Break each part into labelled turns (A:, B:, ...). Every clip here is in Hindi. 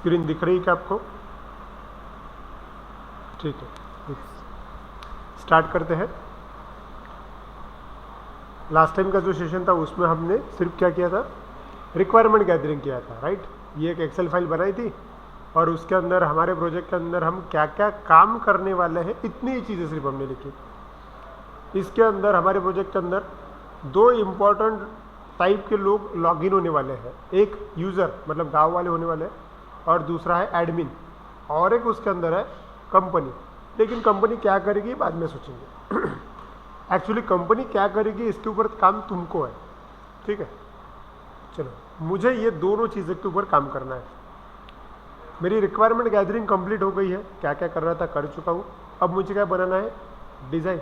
A: स्क्रीन दिख रही है क्या आपको? ठीक है, स्टार्ट करते हैं। लास्ट टाइम का जो सेशन था उसमें हमने सिर्फ क्या किया था, रिक्वायरमेंट गैदरिंग किया था, राइट। ये एक एक्सेल फाइल बनाई थी और उसके अंदर हमारे प्रोजेक्ट के अंदर हम क्या क्या काम करने वाले हैं इतनी ही चीज़ें सिर्फ हमने लिखी। इसके अंदर हमारे प्रोजेक्ट के अंदर दो इम्पॉर्टेंट टाइप के लोग लॉगिन होने वाले हैं, एक यूज़र मतलब गांव वाले होने वाले हैं और दूसरा है एडमिन, और एक उसके अंदर है कंपनी। लेकिन कंपनी क्या करेगी बाद में सोचेंगे। एक्चुअली कंपनी क्या करेगी इसके ऊपर काम तुमको है, ठीक है। चलो, मुझे ये दोनों चीज़ों के ऊपर काम करना है। मेरी रिक्वायरमेंट गैदरिंग कंप्लीट हो गई है, क्या क्या कर रहा था कर चुका हूँ। अब मुझे क्या बनाना है, डिज़ाइन,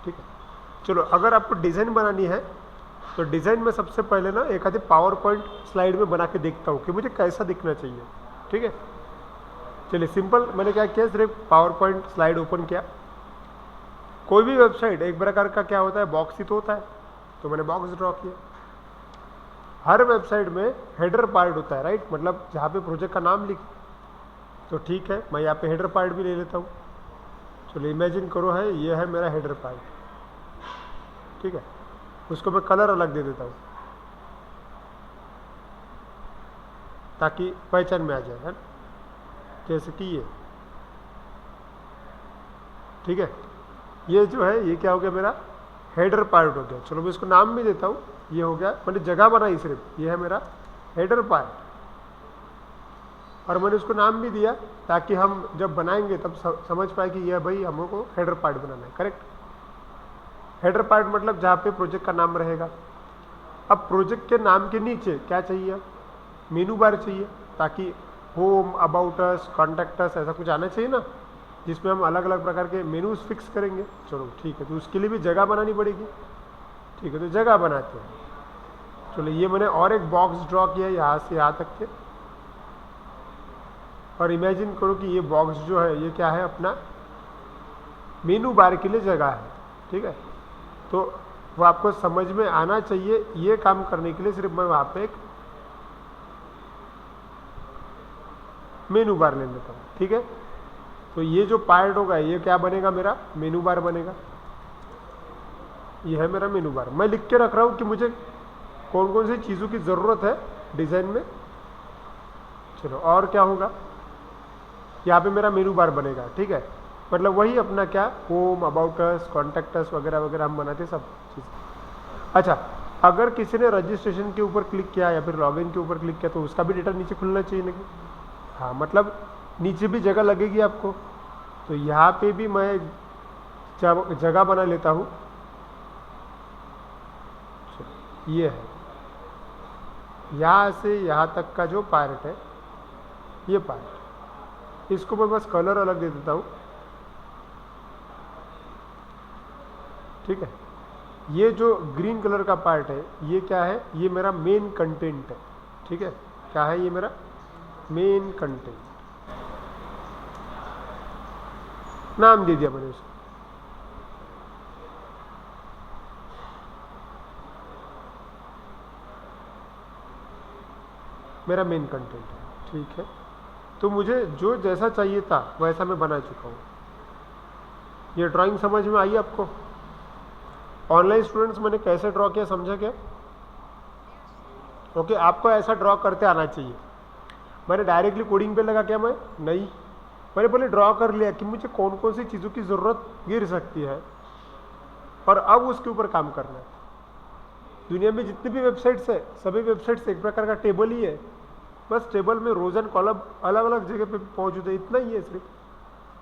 A: ठीक है। चलो, अगर आपको डिज़ाइन बनानी है तो डिज़ाइन में सबसे पहले ना एक आधी पावर पॉइंट स्लाइड में बना के देखता हूँ कि मुझे कैसा दिखना चाहिए, ठीक है। चलिए, सिंपल मैंने क्या किया, सिर्फ पावर पॉइंट स्लाइड ओपन किया। कोई भी वेबसाइट एक प्रकार का क्या होता है, बॉक्स ही तो होता है, तो मैंने बॉक्स ड्रॉ किया। हर वेबसाइट में हेडर पार्ट होता है, राइट, मतलब जहाँ पे प्रोजेक्ट का नाम लिख, तो ठीक है मैं यहाँ पे हेडर पार्ट भी ले लेता हूँ। चलो, इमेजिन करो है ये है मेरा हेडर पार्ट, ठीक है। उसको मैं कलर अलग दे देता हूँ ताकि पहचान में आ जाए, है, जैसे कि ये, ठीक है। ये जो है ये क्या हो गया, मेरा हेडर पार्ट हो गया। चलो, मैं इसको नाम भी देता हूँ, ये हो गया, मैंने जगह बनाई सिर्फ, ये है मेरा हेडर पार्ट, और मैंने उसको नाम भी दिया ताकि हम जब बनाएंगे तब समझ पाए कि यह भाई हमको हेडर पार्ट बनाना है, करेक्ट। हेडर पार्ट मतलब जहाँ पे प्रोजेक्ट का नाम रहेगा। अब प्रोजेक्ट के नाम के नीचे क्या चाहिए, मेनू बार चाहिए, ताकि home, about us, contact us ऐसा कुछ आना चाहिए ना, जिसमें हम अलग अलग प्रकार के मेनूज फिक्स करेंगे। चलो ठीक है, तो उसके लिए भी जगह बनानी पड़ेगी, ठीक है, तो जगह बनाते हैं। चलो, ये मैंने और एक बॉक्स ड्रॉ किया यहाँ से यहाँ तक के, और इमेजिन करो कि ये बॉक्स जो है ये क्या है, अपना मेनू बार के लिए जगह है, ठीक है। तो वो आपको समझ में आना चाहिए। ये काम करने के लिए सिर्फ मैं वहाँ पे एक मेनू बार ले लेता हूँ, ठीक है। तो ये जो पार्ट होगा ये क्या बनेगा, मेरा मेनू बार बनेगा। ये है मेरा मेनू बार। मैं लिख के रख रहा हूँ कि मुझे कौन कौन सी चीज़ों की ज़रूरत है डिज़ाइन में। चलो, और क्या होगा, यहाँ पे मेरा मेनू बार बनेगा, ठीक है। मतलब वही अपना क्या, home, about us, contact us वगैरह वगैरह हम बनाते सब चीज़। अच्छा, अगर किसी ने रजिस्ट्रेशन के ऊपर क्लिक किया या फिर लॉगिन के ऊपर क्लिक किया तो उसका भी डेटा नीचे खुलना चाहिए ना, हाँ, मतलब नीचे भी जगह लगेगी आपको। तो यहाँ पे भी मैं जगह बना लेता हूँ। ये है यहाँ से यहाँ तक का जो पार्ट है, ये पार्ट, इसको मैं बस कलर अलग दे देता हूँ, ठीक है। ये जो ग्रीन कलर का पार्ट है ये क्या है, ये मेरा मेन कंटेंट है, ठीक है। क्या है ये, मेरा मेन कंटेंट, नाम दे दिया मैंने उसको। मेरा मेन कंटेंट है, ठीक है। तो मुझे जो जैसा चाहिए था वैसा मैं बना चुका हूँ। ये ड्राइंग समझ में आई आपको? ऑनलाइन स्टूडेंट्स, मैंने कैसे ड्रॉ किया समझा क्या? ओके, आपको ऐसा ड्रॉ करते आना चाहिए। मैंने डायरेक्टली कोडिंग पे लगा क्या, मैं नहीं, मैंने पहले ड्रॉ कर लिया कि मुझे कौन कौन सी चीज़ों की ज़रूरत गिर सकती है, और अब उसके ऊपर काम करना है। दुनिया में जितनी भी वेबसाइट्स है सभी वेबसाइट्स एक प्रकार का टेबल ही है, बस टेबल में रोज एंड कॉलम अलग अलग जगह पे मौजूद है, इतना ही है सिर्फ,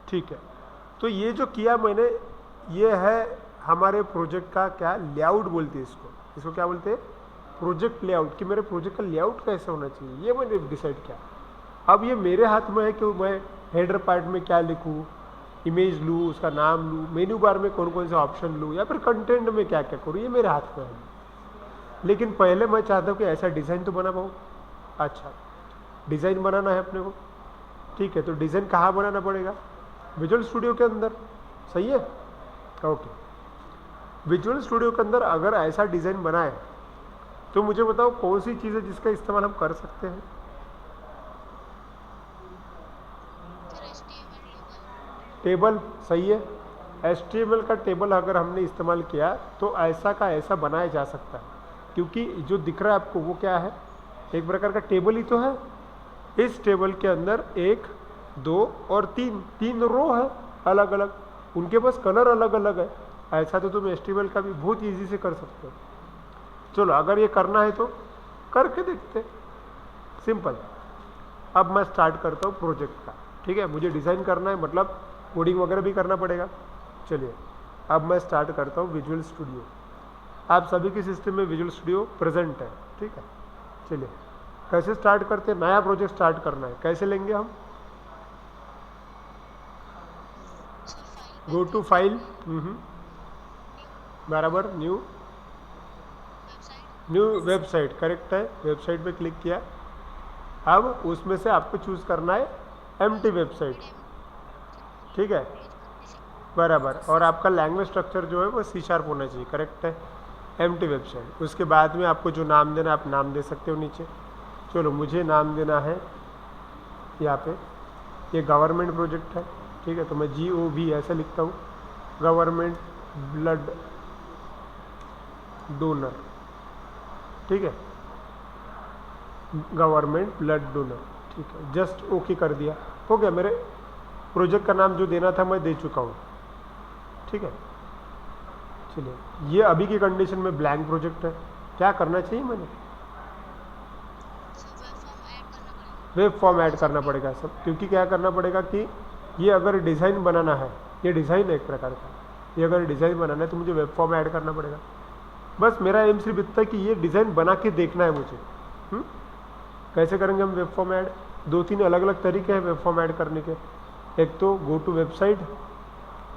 A: ठीक है। तो ये जो किया मैंने, ये है हमारे प्रोजेक्ट का क्या लेआउट बोलते हैं इसको क्या बोलते हैं, प्रोजेक्ट लेआउट, कि मेरे प्रोजेक्ट का लेआउट कैसे होना चाहिए ये मैंने डिसाइड किया। अब ये मेरे हाथ में है कि मैं हेडर पार्ट में क्या लिखूँ, इमेज लूँ, उसका नाम लूँ, मेन्यू बार में कौन कौन से ऑप्शन लूँ, या फिर कंटेंट में क्या क्या करूँ, ये मेरे हाथ में है। लेकिन पहले मैं चाहता हूँ कि ऐसा डिज़ाइन तो बना पाऊँ। अच्छा, डिज़ाइन बनाना है अपने को, ठीक है। तो डिज़ाइन कहाँ बनाना पड़ेगा, विजुअल स्टूडियो के अंदर, सही है, ओके। विजुअल स्टूडियो के अंदर अगर ऐसा डिज़ाइन बनाए तो मुझे बताओ कौन सी चीज़ है जिसका इस्तेमाल हम कर सकते हैं। टेबल सही है। HTML का टेबल अगर हमने इस्तेमाल किया तो ऐसा का ऐसा बनाया जा सकता है, क्योंकि जो दिख रहा है आपको वो क्या है, एक प्रकार का टेबल ही तो है। इस टेबल के अंदर 1 2 और 3 रो है अलग अलग, उनके पास कलर अलग अलग है। ऐसा तो तुम HTML का भी बहुत ईजी से कर सकते हो। चलो अगर ये करना है तो करके देखते, सिंपल। अब मैं स्टार्ट करता हूँ प्रोजेक्ट का, ठीक है। मुझे डिज़ाइन करना है, मतलब कोडिंग वगैरह भी करना पड़ेगा। चलिए अब मैं स्टार्ट करता हूँ विजुअल स्टूडियो। आप सभी के सिस्टम में विजुअल स्टूडियो प्रेजेंट है, ठीक है। चलिए कैसे स्टार्ट करते हैं, नया प्रोजेक्ट स्टार्ट करना है, कैसे लेंगे हम? गो टू फाइल, बराबर, न्यू वेबसाइट, करेक्ट है। वेबसाइट पे क्लिक किया। अब उसमें से आपको चूज करना है एम्प्टी वेबसाइट, ठीक है, बराबर। और आपका लैंग्वेज स्ट्रक्चर जो है वो C# होना चाहिए, करेक्ट है। एम्प्टी वेबसाइट, उसके बाद में आपको जो नाम देना है आप नाम दे सकते हो नीचे। चलो मुझे नाम देना है यहाँ पे, ये गवर्नमेंट प्रोजेक्ट है, ठीक है, तो मैं GOV ऐसे लिखता हूँ, गवर्नमेंट ब्लड डोनर, ठीक है, गवर्नमेंट ब्लड डोनर, ठीक है। जस्ट ओके कर दिया, हो गया। मेरे प्रोजेक्ट का नाम जो देना था मैं दे चुका हूँ, ठीक है। चलिए ये अभी की कंडीशन में ब्लैंक प्रोजेक्ट है। क्या करना चाहिए मैंने? वेब फॉर्म ऐड करना पड़ेगा सब, क्योंकि क्या करना पड़ेगा कि ये अगर डिज़ाइन बनाना है, ये डिज़ाइन है एक प्रकार का, ये अगर डिज़ाइन बनाना है तो मुझे वेब फॉर्म ऐड करना पड़ेगा। बस मेरा एम सिर्फ इतना है कि ये डिज़ाइन बना के देखना है मुझे। कैसे करेंगे हम वेब फॉर्म ऐड? 2-3 अलग अलग तरीके हैं वेब फॉर्म ऐड करने के। एक तो go to website,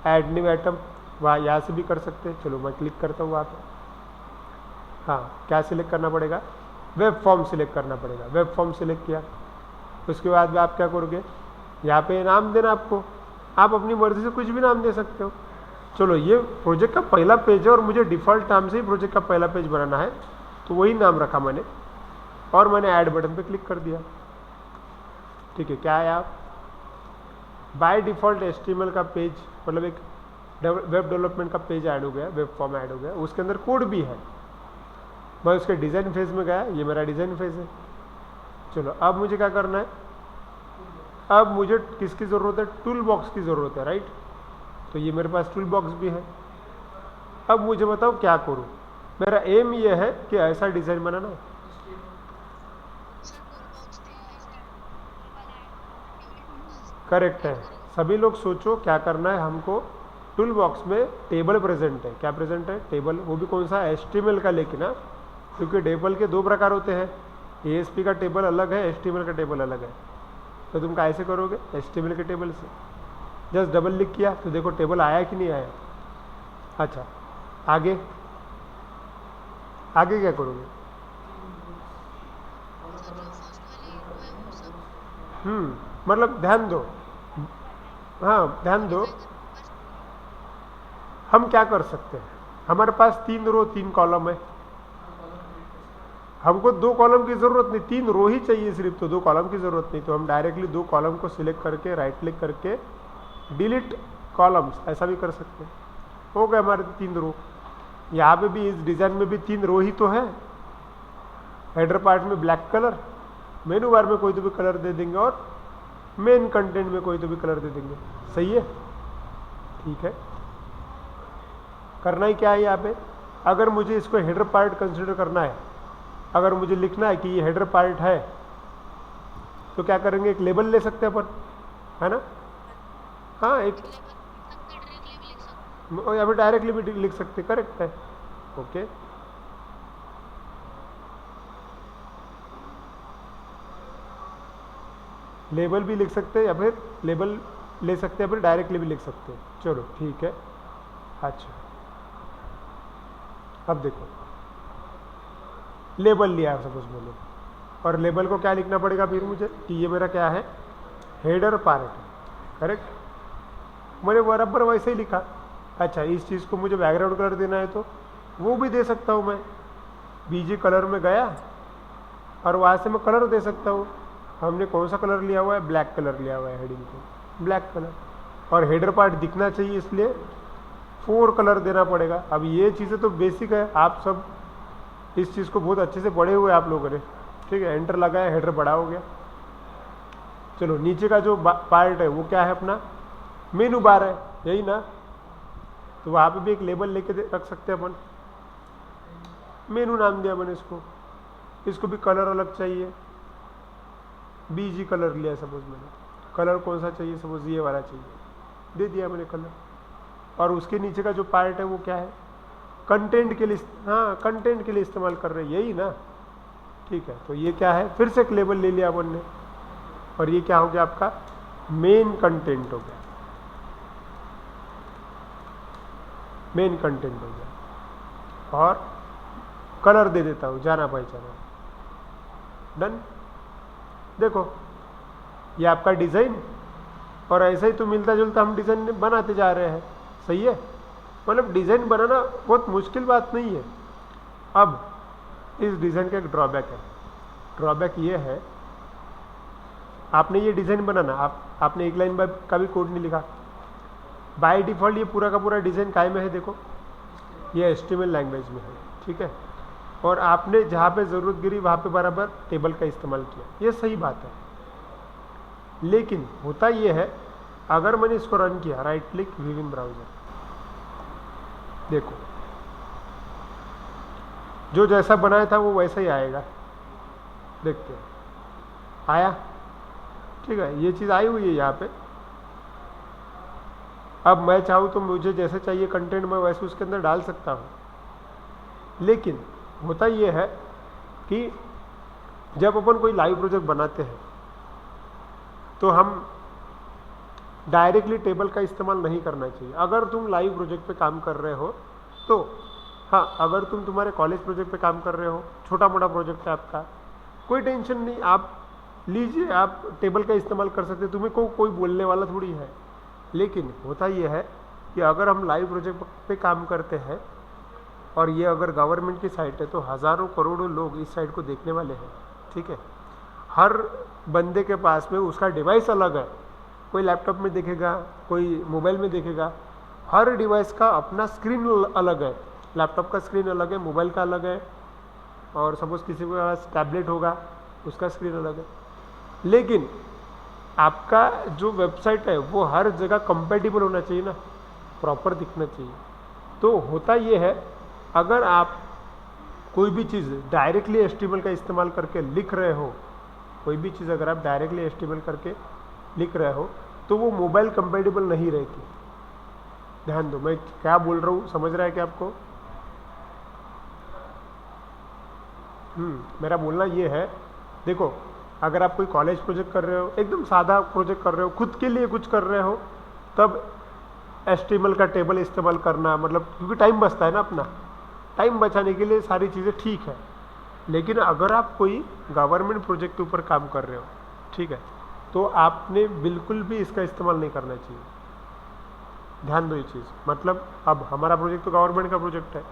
A: add new item, वहाँ यहाँ से भी कर सकते हैं। चलो मैं क्लिक करता हूँ वहाँ पे। हाँ, क्या सिलेक्ट करना पड़ेगा? वेब फॉर्म सिलेक्ट करना पड़ेगा। वेब फॉर्म सिलेक्ट किया, उसके बाद में आप क्या करोगे, यहाँ पे नाम देना आपको, आप अपनी मर्जी से कुछ भी नाम दे सकते हो। चलो ये प्रोजेक्ट का पहला पेज है और मुझे डिफ़ॉल्ट नाम से ही प्रोजेक्ट का पहला पेज बनाना है, तो वही नाम रखा मैंने, और मैंने ऐड बटन पे क्लिक कर दिया, ठीक है। क्या है, आप बाय डिफ़ॉल्ट HTML का पेज, मतलब एक वेब डेवलपमेंट का पेज ऐड हो गया, वेब फॉर्म ऐड हो गया, उसके अंदर कोड भी है। मैं उसके डिज़ाइन फेज़ में गया, ये मेरा डिज़ाइन फेज़ है। चलो अब मुझे क्या करना है, अब मुझे किसकी ज़रूरत है? टूल बॉक्स की ज़रूरत है, राइट। तो ये मेरे पास टूल बॉक्स भी है। अब मुझे बताओ क्या करूँ। मेरा एम ये है कि ऐसा डिज़ाइन बनाना है। करेक्ट है। सभी लोग सोचो क्या करना है हमको। टूल बॉक्स में टेबल प्रेजेंट है। क्या प्रेजेंट है? टेबल। वो भी कौन सा? HTML का, लेकिन ना, क्योंकि टेबल के 2 प्रकार होते हैं, ASP का टेबल अलग है, HTML का टेबल अलग है। तो तुम कैसे करोगे? HTML के टेबल से जस्ट डबल क्लिक किया तो देखो टेबल आया कि नहीं आया। अच्छा, आगे आगे क्या करोगे? मतलब ध्यान दो, हाँ ध्यान दो। हम क्या कर सकते हैं, हमारे पास 3 रो 3 कॉलम है, हमको 2 कॉलम की ज़रूरत नहीं, 3 रो ही चाहिए सिर्फ, तो 2 कॉलम की ज़रूरत नहीं। तो हम डायरेक्टली 2 कॉलम को सिलेक्ट करके राइट क्लिक करके डिलीट कॉलम्स ऐसा भी कर सकते हैं। हो गए हमारे 3 रो। यहाँ पे भी इस डिज़ाइन में भी 3 रो ही तो है। हेडर पार्ट में ब्लैक कलर, मेनू बार में कोई तो भी कलर दे देंगे, और मेन कंटेंट में कोई तो भी कलर दे देंगे। सही है, ठीक है। करना ही क्या है यहाँ पे, अगर मुझे इसको हेडर पार्ट कंसिडर करना है, अगर मुझे लिखना है कि ये हेडर पार्ट है, तो क्या करेंगे, एक लेबल ले सकते हैं अपन, है ना। हाँ, एक या फिर डायरेक्टली भी लिख सकते, करेक्ट है, ओके। लेबल भी लिख सकते हैं, या फिर लेबल ले सकते हैं, फिर डायरेक्टली भी लिख सकते हैं। चलो ठीक है। अच्छा, अब देखो लेबल लिया है सपोज मैंने, और लेबल को क्या लिखना पड़ेगा फिर मुझे कि ये मेरा क्या है, हेडर पार्ट है, करेक्ट। मैंने बराबर वैसे ही लिखा। अच्छा, इस चीज़ को मुझे बैकग्राउंड कलर देना है तो वो भी दे सकता हूँ मैं। BG कलर में गया और वहाँ से मैं कलर दे सकता हूँ। हमने कौन सा कलर लिया हुआ है? ब्लैक कलर लिया हुआ है हेडिंग को, ब्लैक कलर। और हेडर पार्ट दिखना चाहिए, इसलिए 4 कलर देना पड़ेगा। अब ये चीज़ें तो बेसिक है, आप सब इस चीज़ को बहुत अच्छे से पढ़े हुए आप लोगों ने, ठीक है। एंटर लगाया, हेडर बड़ा हो गया। चलो नीचे का जो पार्ट है वो क्या है अपना, मेनू बार है, यही ना। तो वहाँ पे भी एक लेबल लेके रख सकते हैं अपन, मेनू नाम दिया मैंने इसको। इसको भी कलर अलग चाहिए, बीजी कलर लिया सपोज मैंने। कलर कौन सा चाहिए, सपोज ये वाला चाहिए, दे दिया मैंने कलर। और उसके नीचे का जो पार्ट है वो क्या है, कंटेंट के लिए, हाँ कंटेंट के लिए इस्तेमाल कर रहे हैं, यही ना, ठीक है। तो ये क्या है, फिर से एक लेबल ले लिया अपन ने, और ये क्या हो गया आपका मेन कंटेंट हो गया, मेन कंटेंट हो गया। और कलर दे देता हूँ जाना पहचाना, डन। देखो ये आपका डिज़ाइन, और ऐसा ही तो मिलता जुलता हम डिज़ाइन बनाते जा रहे हैं, सही है। मतलब डिज़ाइन बनाना बहुत मुश्किल बात नहीं है। अब इस डिज़ाइन का एक ड्रॉबैक है, ड्रॉबैक ये है, आपने ये डिज़ाइन बनाना, आपने एक लाइन का भी कोड नहीं लिखा। बाय डिफ़ॉल्ट ये पूरा का पूरा डिज़ाइन काय में है, देखो ये HTML लैंग्वेज में है, ठीक है। और आपने जहाँ पे ज़रूरत गिरी वहाँ पे बराबर टेबल का इस्तेमाल किया, ये सही बात है। लेकिन होता ये है, अगर मैंने इसको रन किया, राइट क्लिक व्यू इन ब्राउज़र, देखो जो जैसा बनाया था वो वैसा ही आएगा, देखते हैं आया, ठीक है। ये चीज़ आई हुई है यहाँ पे। अब मैं चाहूँ तो मुझे जैसे चाहिए कंटेंट मैं वैसे उसके अंदर डाल सकता हूँ। लेकिन होता ये है कि जब अपन कोई लाइव प्रोजेक्ट बनाते हैं तो हम डायरेक्टली टेबल का इस्तेमाल नहीं करना चाहिए। अगर तुम लाइव प्रोजेक्ट पे काम कर रहे हो तो हाँ, अगर तुम तुम्हारे कॉलेज प्रोजेक्ट पे काम कर रहे हो, छोटा मोटा प्रोजेक्ट है आपका, कोई टेंशन नहीं, आप लीजिए, आप टेबल का इस्तेमाल कर सकते, तुम्हें कोई बोलने वाला थोड़ी है। लेकिन होता यह है कि अगर हम लाइव प्रोजेक्ट पे काम करते हैं और ये अगर गवर्नमेंट की साइट है तो हज़ारों करोड़ों लोग इस साइट को देखने वाले हैं, ठीक है। हर बंदे के पास में उसका डिवाइस अलग है, कोई लैपटॉप में देखेगा, कोई मोबाइल में देखेगा, हर डिवाइस का अपना स्क्रीन अलग है। लैपटॉप का स्क्रीन अलग है, मोबाइल का अलग है, और सपोज किसी के पास टैबलेट होगा उसका स्क्रीन अलग है। लेकिन आपका जो वेबसाइट है वो हर जगह कंपैटिबल होना चाहिए ना, प्रॉपर दिखना चाहिए। तो होता ये है, अगर आप कोई भी चीज़ डायरेक्टली HTML का इस्तेमाल करके लिख रहे हो, कोई भी चीज़ अगर आप डायरेक्टली HTML करके लिख रहे हो तो वो मोबाइल कंपैटिबल नहीं रहती। ध्यान दो, मैं क्या बोल रहा हूँ, समझ रहा है क्या आपको? मेरा बोलना ये है, देखो अगर आप कोई कॉलेज प्रोजेक्ट कर रहे हो, एकदम सादा प्रोजेक्ट कर रहे हो, खुद के लिए कुछ कर रहे हो, तब HTML का टेबल इस्तेमाल करना, मतलब क्योंकि टाइम बचता है ना, अपना टाइम बचाने के लिए सारी चीज़ें ठीक है। लेकिन अगर आप कोई गवर्नमेंट प्रोजेक्ट के ऊपर काम कर रहे हो, ठीक है, तो आपने बिल्कुल भी इसका इस्तेमाल नहीं करना चाहिए। ध्यान दो ये चीज़, मतलब अब हमारा प्रोजेक्ट तो गवर्नमेंट का प्रोजेक्ट है,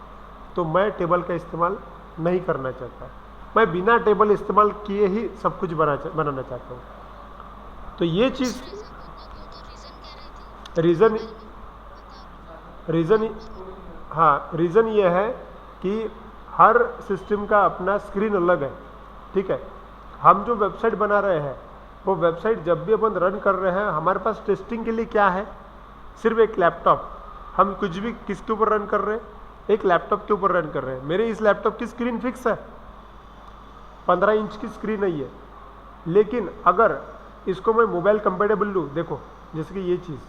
A: तो मैं टेबल का इस्तेमाल नहीं करना चाहता, मैं बिना टेबल इस्तेमाल किए ही सब कुछ बनाना चाहता हूँ। तो ये चीज़ रीज़न ये है कि हर सिस्टम का अपना स्क्रीन अलग है, ठीक है। हम जो वेबसाइट बना रहे हैं वो वेबसाइट जब भी अपन रन कर रहे हैं, हमारे पास टेस्टिंग के लिए क्या है, सिर्फ एक लैपटॉप। हम कुछ भी किसके ऊपर रन कर रहे हैं, एक लैपटॉप के ऊपर रन कर रहे हैं। मेरे इस लैपटॉप की स्क्रीन फिक्स है, 15 इंच की स्क्रीन है ये। लेकिन अगर इसको मैं मोबाइल कंपेटेबल लूँ, देखो जैसे कि ये चीज़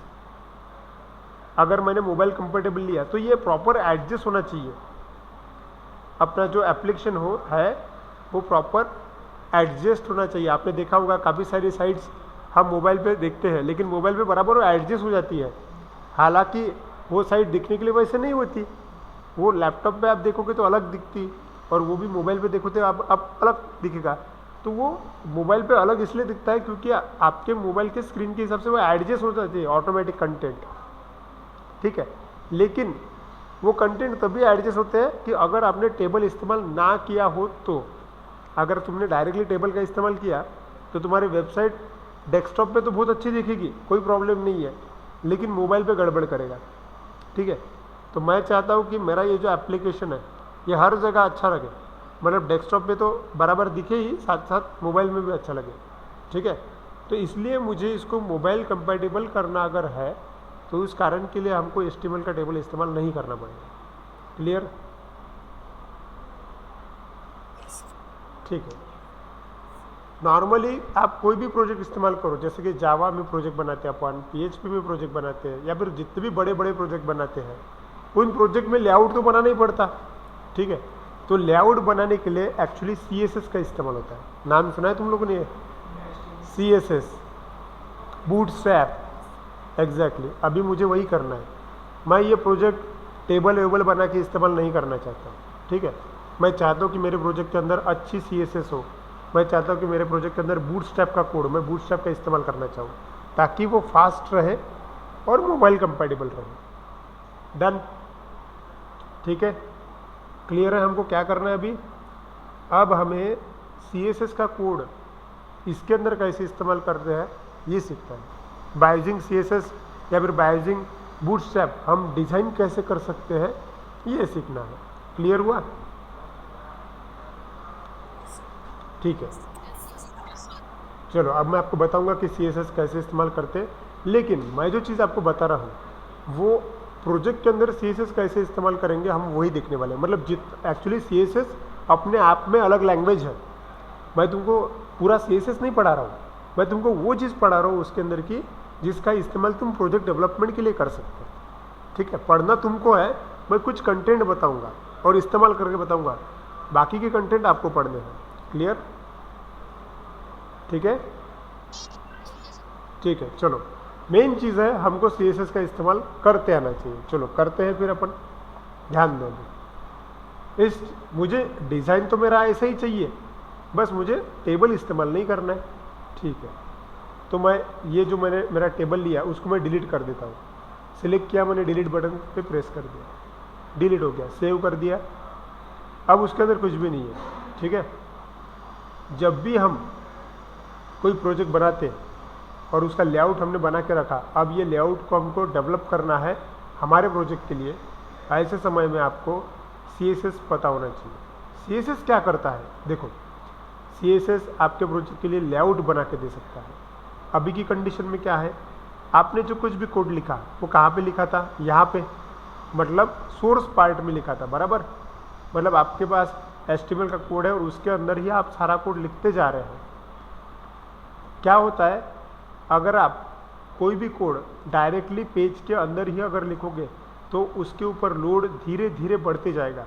A: अगर मैंने मोबाइल कंपेटेबल लिया तो ये प्रॉपर एडजस्ट होना चाहिए, अपना जो एप्लीकेशन है वो प्रॉपर एडजस्ट होना चाहिए। आपने देखा होगा काफ़ी सारी साइट्स हम मोबाइल पे देखते हैं, लेकिन मोबाइल पे बराबर वो एडजस्ट हो जाती है, हालांकि वो साइट दिखने के लिए वैसे नहीं होती। वो लैपटॉप पे आप देखोगे तो अलग दिखती, और वो भी मोबाइल पे देखो तो आप अलग दिखेगा। तो वो मोबाइल पे अलग इसलिए दिखता है क्योंकि आपके मोबाइल के स्क्रीन के हिसाब से वो एडजस्ट हो जाती है ऑटोमेटिक कंटेंट, ठीक है। लेकिन वो कंटेंट तभी एडजस्ट होते हैं कि अगर आपने टेबल इस्तेमाल ना किया हो। तो अगर तुमने डायरेक्टली टेबल का इस्तेमाल किया तो तुम्हारी वेबसाइट डेस्कटॉप पे तो बहुत अच्छी दिखेगी, कोई प्रॉब्लम नहीं है, लेकिन मोबाइल पे गड़बड़ करेगा। ठीक है, तो मैं चाहता हूँ कि मेरा ये जो एप्लीकेशन है ये हर जगह अच्छा लगे, मतलब डेस्कटॉप पे तो बराबर दिखे ही, साथ साथ मोबाइल में भी अच्छा लगे। ठीक है, तो इसलिए मुझे इसको मोबाइल कंपैटिबल करना अगर है तो उस कारण के लिए हमको HTML का टेबल इस्तेमाल नहीं करना पड़ेगा। क्लियर? ठीक है, नॉर्मली आप कोई भी प्रोजेक्ट इस्तेमाल करो, जैसे कि जावा में प्रोजेक्ट बनाते हैं अपन, PHP में प्रोजेक्ट बनाते हैं, या फिर जितने भी बड़े बड़े प्रोजेक्ट बनाते हैं उन प्रोजेक्ट में लेआउट तो बनाना ही पड़ता। ठीक है, तो लेआउट बनाने के लिए एक्चुअली CSS का इस्तेमाल होता है। नाम सुना है तुम लोगों ने? CSS, bootstrap. एग्जैक्टली, अभी मुझे वही करना है। मैं ये प्रोजेक्ट टेबल वेबल बना के इस्तेमाल नहीं करना चाहता हूँ। ठीक है, मैं चाहता हूँ कि मेरे प्रोजेक्ट के अंदर अच्छी CSS हो। मैं चाहता हूँ कि मेरे प्रोजेक्ट के अंदर बूटस्ट्रैप का कोड, मैं बूटस्ट्रैप का इस्तेमाल करना चाहूँ ताकि वो फास्ट रहे और मोबाइल कंपैटिबल रहे। डन? ठीक है, क्लियर है हमको क्या करना है अभी? अब हमें CSS का कोड इसके अंदर कैसे इस्तेमाल करते हैं ये सीखना है। बाय यूजिंग CSS या फिर बाय यूजिंग बूटस्ट्रैप हम डिज़ाइन कैसे कर सकते हैं ये सीखना है। क्लियर हुआ? ठीक है, चलो अब मैं आपको बताऊंगा कि CSS कैसे इस्तेमाल करते हैं, लेकिन मैं जो चीज़ आपको बता रहा हूँ वो प्रोजेक्ट के अंदर CSS कैसे इस्तेमाल करेंगे हम वही देखने वाले हैं। मतलब एक्चुअली CSS अपने आप में अलग लैंग्वेज है। मैं तुमको पूरा CSS नहीं पढ़ा रहा हूँ, मैं तुमको वो चीज़ पढ़ा रहा हूँ उसके अंदर की जिसका इस्तेमाल तुम प्रोजेक्ट डेवलपमेंट के लिए कर सकते हो। ठीक है, पढ़ना तुमको है, मैं कुछ कंटेंट बताऊँगा और इस्तेमाल करके बताऊँगा, बाकी के कंटेंट आपको पढ़ने हैं। क्लियर? ठीक है, ठीक है, चलो मेन चीज़ है हमको CSS का इस्तेमाल करते आना चाहिए। चलो करते हैं फिर अपन। ध्यान दो, इस मुझे डिज़ाइन तो मेरा ऐसा ही चाहिए, बस मुझे टेबल इस्तेमाल नहीं करना है। ठीक है, तो मैं ये जो मैंने मेरा टेबल लिया उसको मैं डिलीट कर देता हूँ। सिलेक्ट किया मैंने, डिलीट बटन पे प्रेस कर दिया, डिलीट हो गया, सेव कर दिया। अब उसके अंदर कुछ भी नहीं है। ठीक है, जब भी हम कोई प्रोजेक्ट बनाते हैं और उसका लेआउट हमने बना के रखा, अब ये लेआउट को हमको डेवलप करना है हमारे प्रोजेक्ट के लिए, ऐसे समय में आपको CSS पता होना चाहिए। CSS क्या करता है? देखो, CSS आपके प्रोजेक्ट के लिए लेआउट बना के दे सकता है। अभी की कंडीशन में क्या है, आपने जो कुछ भी कोड लिखा वो कहाँ पे लिखा था? यहाँ पे, मतलब सोर्स पार्ट में लिखा था, बराबर। मतलब आपके पास HTML का कोड है और उसके अंदर ही आप सारा कोड लिखते जा रहे हैं। क्या होता है, अगर आप कोई भी कोड डायरेक्टली पेज के अंदर ही अगर लिखोगे तो उसके ऊपर लोड धीरे धीरे बढ़ते जाएगा,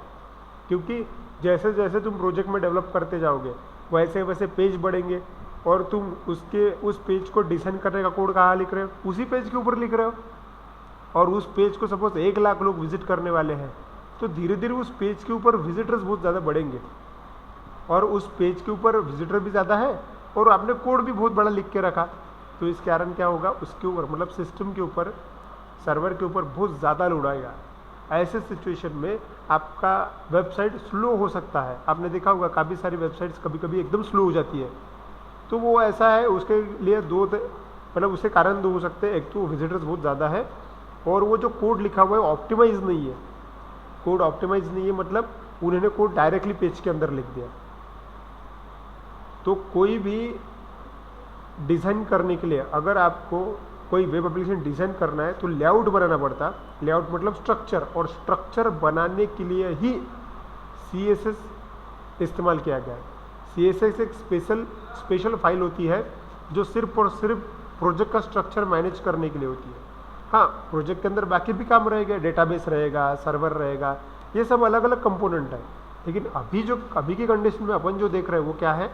A: क्योंकि जैसे जैसे तुम प्रोजेक्ट में डेवलप करते जाओगे वैसे वैसे पेज बढ़ेंगे और तुम उस पेज को डिज़ाइन करने का कोड कहाँ लिख रहे हो? उसी पेज के ऊपर लिख रहे हो। और उस पेज को सपोज 1 लाख लोग विजिट करने वाले हैं, तो धीरे धीरे उस पेज के ऊपर विजिटर्स बहुत ज़्यादा बढ़ेंगे और उस पेज के ऊपर विजिटर भी ज़्यादा है और आपने कोड भी बहुत बड़ा लिख के रखा, तो इस कारण क्या होगा, उसके ऊपर मतलब सिस्टम के ऊपर, सर्वर के ऊपर बहुत ज़्यादा लोड आएगा। ऐसे सिचुएशन में आपका वेबसाइट स्लो हो सकता है। आपने देखा होगा काफ़ी सारी वेबसाइट्स कभी कभी एकदम स्लो हो जाती है, तो वो ऐसा है, उसके लिए मतलब उसके कारण 2 हो सकते हैं। एक तो विजिटर्स बहुत ज़्यादा है और वो जो कोड लिखा हुआ है ऑप्टिमाइज नहीं है। कोड ऑप्टिमाइज नहीं है मतलब उन्होंने कोड डायरेक्टली पेज के अंदर लिख दिया। तो कोई भी डिज़ाइन करने के लिए अगर आपको कोई वेब एप्लीकेशन डिज़ाइन करना है तो लेआउट बनाना पड़ता। लेआउट मतलब स्ट्रक्चर, और स्ट्रक्चर बनाने के लिए ही CSS इस्तेमाल किया गया है। CSS एक स्पेशल फाइल होती है जो सिर्फ और सिर्फ प्रोजेक्ट का स्ट्रक्चर मैनेज करने के लिए होती है। हाँ, प्रोजेक्ट के अंदर बाकी भी काम रहेगा, डेटाबेस रहेगा, सर्वर रहेगा, ये सब अलग अलग कंपोनेंट है। लेकिन अभी की कंडीशन में अपन जो देख रहे हैं वो क्या है,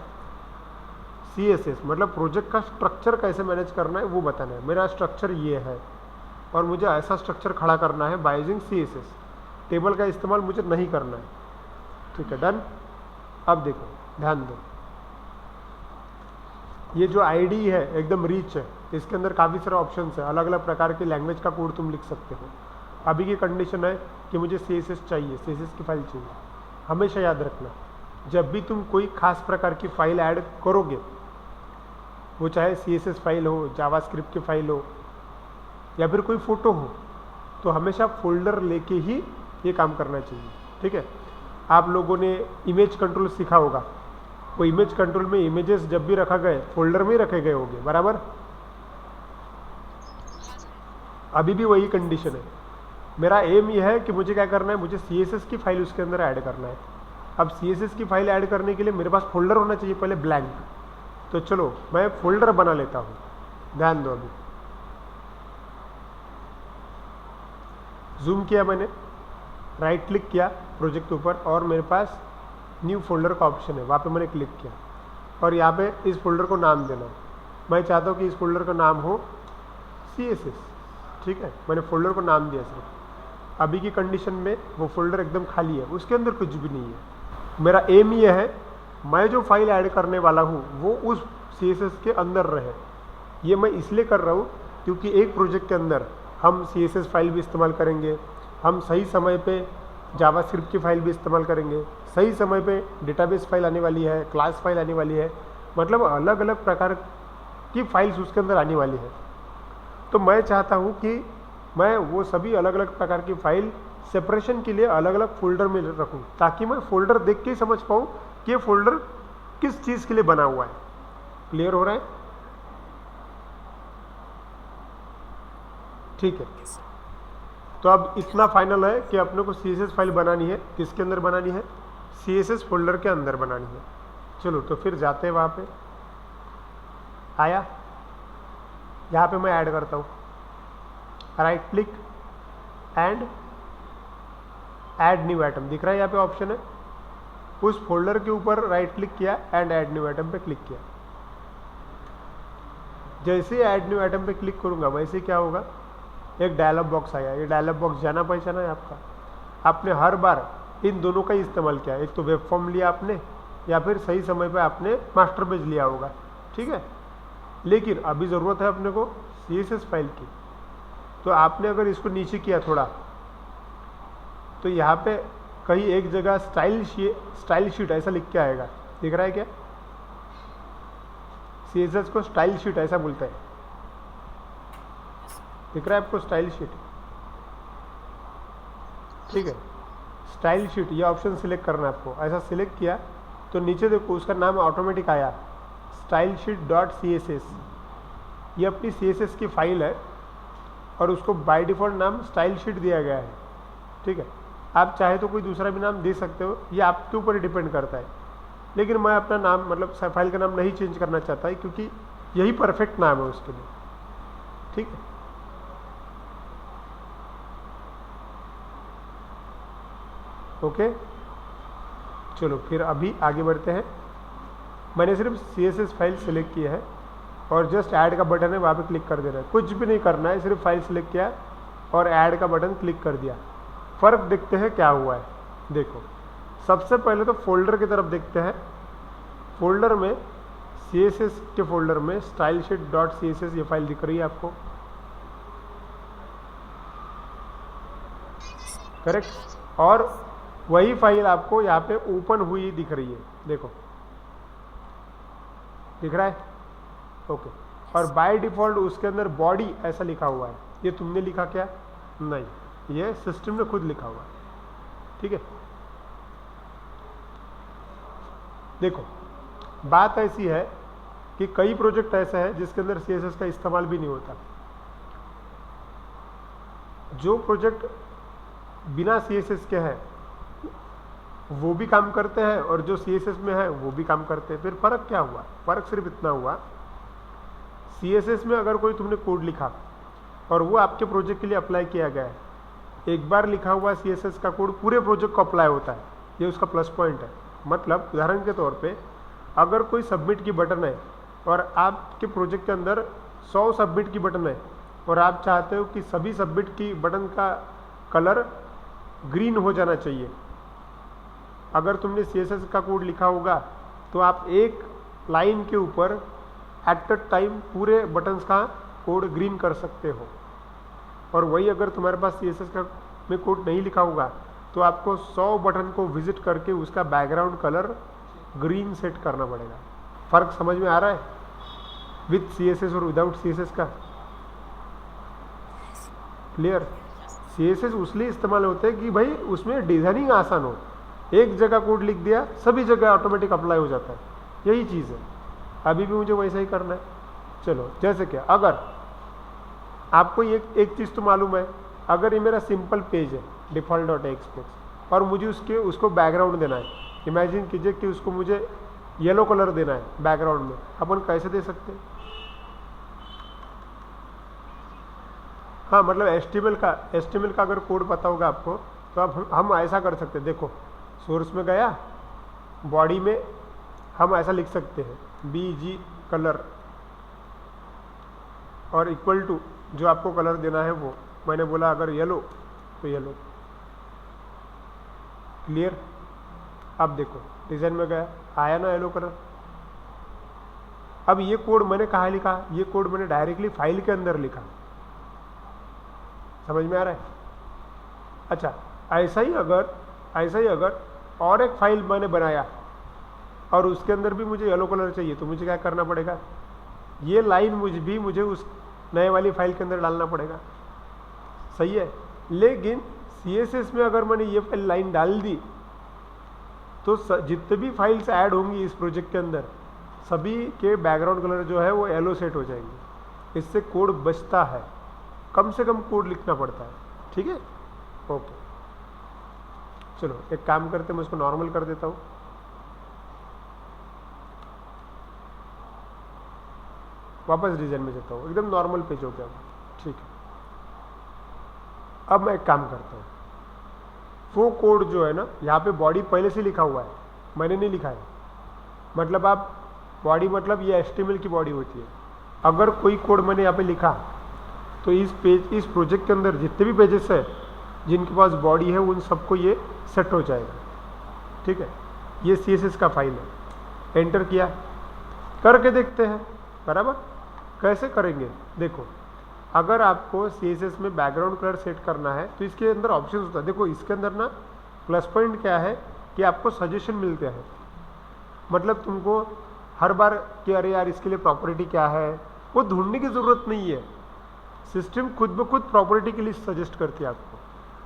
A: CSS मतलब प्रोजेक्ट का स्ट्रक्चर कैसे मैनेज करना है वो बताना है। मेरा स्ट्रक्चर ये है और मुझे ऐसा स्ट्रक्चर खड़ा करना है बाय यूजिंग CSS। टेबल का इस्तेमाल मुझे नहीं करना है। ठीक है, डन। अब देखो, ध्यान दो, ये जो ID है एकदम रिच है, इसके अंदर काफ़ी सारे ऑप्शन है, अलग अलग प्रकार के लैंग्वेज का कोड तुम लिख सकते हो। अभी की कंडीशन है कि मुझे CSS चाहिए, CSS की फाइल चाहिए। हमेशा याद रखना, जब भी तुम कोई खास प्रकार की फाइल ऐड करोगे, वो चाहे CSS फाइल हो, जावास्क्रिप्ट की फाइल हो, या फिर कोई फ़ोटो हो, तो हमेशा फोल्डर लेके ही ये काम करना चाहिए। ठीक है, आप लोगों ने इमेज कंट्रोल सीखा होगा, वो इमेज कंट्रोल में इमेजेस जब भी रखा गए फोल्डर में ही रखे गए होंगे, बराबर। अभी भी वही कंडीशन है। मेरा एम यह है कि मुझे क्या करना है, मुझे CSS की फाइल उसके अंदर ऐड करना है। अब CSS की फाइल ऐड करने के लिए मेरे पास फोल्डर होना चाहिए पहले ब्लैंक। तो चलो मैं फोल्डर बना लेता हूँ, ध्यान दो। अभी जूम किया मैंने, राइट क्लिक किया प्रोजेक्ट के ऊपर और मेरे पास न्यू फोल्डर का ऑप्शन है, वहाँ पे मैंने क्लिक किया और यहाँ पे इस फोल्डर को नाम देना। मैं चाहता हूँ कि इस फोल्डर का नाम हो CSS। ठीक है, मैंने फोल्डर को नाम दिया सिर्फ। अभी की कंडीशन में वो फोल्डर एकदम खाली है, उसके अंदर कुछ भी नहीं है। मेरा एम ये है, मैं जो फाइल ऐड करने वाला हूँ वो उस CSS के अंदर रहे। ये मैं इसलिए कर रहा हूँ क्योंकि एक प्रोजेक्ट के अंदर हम CSS फाइल भी इस्तेमाल करेंगे, हम सही समय पे जावास्क्रिप्ट की फाइल भी इस्तेमाल करेंगे, सही समय पे डेटाबेस फाइल आने वाली है, क्लास फाइल आने वाली है, मतलब अलग अलग प्रकार की फाइल्स उसके अंदर आने वाली है। तो मैं चाहता हूँ कि मैं वो सभी अलग अलग प्रकार की फाइल सेपरेशन के लिए अलग अलग फोल्डर में रखूँ, ताकि मैं फोल्डर देख के ही समझ पाऊँ कि ये फोल्डर किस चीज़ के लिए बना हुआ है। क्लियर हो रहा है? ठीक है, तो अब इतना फाइनल है कि अपने को CSS फाइल बनानी है। किसके अंदर बनानी है? CSS फोल्डर के अंदर बनानी है। चलो तो फिर जाते हैं वहाँ पे। आया, यहाँ पे मैं ऐड करता हूँ, right click and add new item, दिख रहा है यहाँ पे ऑप्शन है। उस फोल्डर के ऊपर राइट क्लिक किया एंड ऐड न्यू आइटम पे क्लिक किया। जैसे ऐड न्यू आइटम पे क्लिक करूँगा वैसे क्या होगा, एक डायलॉग बॉक्स आया। ये डायलॉग बॉक्स जाना पहचाना है आपका। आपने हर बार इन दोनों का ही इस्तेमाल किया, एक तो वेब फॉर्म लिया आपने या फिर सही समय पे आपने मास्टर पेज लिया होगा। ठीक है, लेकिन अभी ज़रूरत है अपने को CSS फाइल की। तो आपने अगर इसको नीचे किया थोड़ा, तो यहाँ पे कहीं एक जगह स्टाइल शीट ऐसा लिख के आएगा, दिख रहा है क्या? CSS को स्टाइल शीट ऐसा बोलता है, दिख रहा है आपको? स्टाइल शीट, ठीक है। स्टाइल शीट ये ऑप्शन सिलेक्ट करना है आपको। ऐसा सिलेक्ट किया तो नीचे देखो उसका नाम ऑटोमेटिक आया, स्टाइल शीट डॉट CSS। ये अपनी CSS की फाइल है और उसको बाय डिफ़ॉल्ट नाम स्टाइल शीट दिया गया है। ठीक है, आप चाहे तो कोई दूसरा भी नाम दे सकते हो, ये आपके ऊपर डिपेंड करता है। लेकिन मैं अपना नाम मतलब फाइल का नाम नहीं चेंज करना चाहता है, क्योंकि यही परफेक्ट नाम है उसके लिए। ठीक है, ओके। चलो फिर अभी आगे बढ़ते हैं। मैंने सिर्फ CSS फाइल सिलेक्ट किया है और जस्ट ऐड का बटन है, वहाँ पे क्लिक कर देना है। कुछ भी नहीं करना है, सिर्फ फाइल सिलेक्ट किया और ऐड का बटन क्लिक कर दिया। फ़र्क देखते हैं क्या हुआ है। देखो, सबसे पहले तो फोल्डर की तरफ देखते हैं। फोल्डर में CSS के फोल्डर में स्टाइल शीट डॉट CSS ये फाइल दिख रही है आपको, करेक्ट। और वही फाइल आपको यहाँ पे ओपन हुई दिख रही है, देखो दिख रहा है, ओके। और बाय डिफ़ॉल्ट उसके अंदर बॉडी ऐसा लिखा हुआ है। ये तुमने लिखा क्या? नहीं, ये सिस्टम ने खुद लिखा हुआ है। ठीक है, देखो बात ऐसी है कि कई प्रोजेक्ट ऐसे हैं जिसके अंदर CSS का इस्तेमाल भी नहीं होता। जो प्रोजेक्ट बिना CSS के हैं वो भी काम करते हैं और जो CSS में है वो भी काम करते हैं। फिर फ़र्क क्या हुआ? फ़र्क सिर्फ इतना हुआ, CSS में अगर कोई तुमने कोड लिखा और वो आपके प्रोजेक्ट के लिए अप्लाई किया गया है, एक बार लिखा हुआ CSS का कोड पूरे प्रोजेक्ट को अप्लाई होता है, ये उसका प्लस पॉइंट है। मतलब उदाहरण के तौर पे अगर कोई सबमिट की बटन है और आपके प्रोजेक्ट के अंदर 100 सबमिट की बटन है और आप चाहते हो कि सभी सबमिट की बटन का कलर ग्रीन हो जाना चाहिए, अगर तुमने CSS का कोड लिखा होगा तो आप एक लाइन के ऊपर एट अ टाइम पूरे बटन्स का कोड ग्रीन कर सकते हो। और वही अगर तुम्हारे पास CSS का में कोड नहीं लिखा होगा तो आपको 100 बटन को विजिट करके उसका बैकग्राउंड कलर ग्रीन सेट करना पड़ेगा। फ़र्क समझ में आ रहा है विथ CSS और विदाउट CSS का? क्लियर। सीएसएस उसलिए इस्तेमाल होते हैं कि भाई उसमें डिज़ाइनिंग आसान हो, एक जगह कोड लिख दिया सभी जगह ऑटोमेटिक अप्लाई हो जाता है, यही चीज़ है। अभी भी मुझे वैसा ही करना है। चलो जैसे क्या, अगर आपको एक चीज़ तो मालूम है, अगर ये मेरा सिंपल पेज है डिफ़ॉल्ट डॉट एक्सप्रेस और मुझे उसको बैकग्राउंड देना है, इमेजिन कीजिए कि उसको मुझे येलो कलर देना है बैकग्राउंड में, अपन कैसे दे सकते हैं? हाँ मतलब एचटीएमएल का अगर कोड पता होगा आपको तो अब हम ऐसा कर सकते हैं। देखो सोर्स में गया, बॉडी में हम ऐसा लिख सकते हैं BG कलर और इक्वल टू जो आपको कलर देना है वो, मैंने बोला अगर येलो तो येलो। क्लियर। अब देखो डिज़ाइन में गया, आया ना येलो कलर। अब ये कोड मैंने कहाँ लिखा? ये कोड मैंने डायरेक्टली फाइल के अंदर लिखा। समझ में आ रहा है? अच्छा ऐसा ही अगर और एक फाइल मैंने बनाया और उसके अंदर भी मुझे येलो कलर चाहिए तो मुझे क्या करना पड़ेगा? ये लाइन मुझे उस नए वाली फाइल के अंदर डालना पड़ेगा। सही है। लेकिन CSS में अगर मैंने ये फाइल लाइन डाल दी तो जितने भी फाइल्स ऐड होंगी इस प्रोजेक्ट के अंदर सभी के बैकग्राउंड कलर जो है वो येलो सेट हो जाएंगे। इससे कोड बचता है, कम से कम कोड लिखना पड़ता है। ठीक है, ओके। चलो एक काम करते हैं, मैं इसको नॉर्मल कर देता हूँ। वापस डिजाइन में जाता हूँ, एकदम नॉर्मल पेज हो गया। ठीक है, अब मैं एक काम करता हूँ, वो कोड जो है ना, यहाँ पे बॉडी पहले से लिखा हुआ है, मैंने नहीं लिखा है। मतलब आप बॉडी मतलब ये HTML की बॉडी होती है। अगर कोई कोड मैंने यहाँ पे लिखा तो इस प्रोजेक्ट के अंदर जितने भी पेजेस है जिनके पास बॉडी है उन सबको ये सेट हो जाएगा। ठीक है, ये CSS का फाइल है। एंटर किया, करके देखते हैं बराबर। कैसे करेंगे? देखो अगर आपको CSS में बैकग्राउंड कलर सेट करना है तो इसके अंदर ऑप्शन होता है। देखो इसके अंदर ना प्लस पॉइंट क्या है कि आपको सजेशन मिलते हैं। मतलब तुमको हर बार कि अरे यार इसके लिए प्रॉपर्टी क्या है वो ढूंढने की ज़रूरत नहीं है। सिस्टम खुद ब खुद प्रॉपर्टी की लिस्ट सजेस्ट करती है आपको।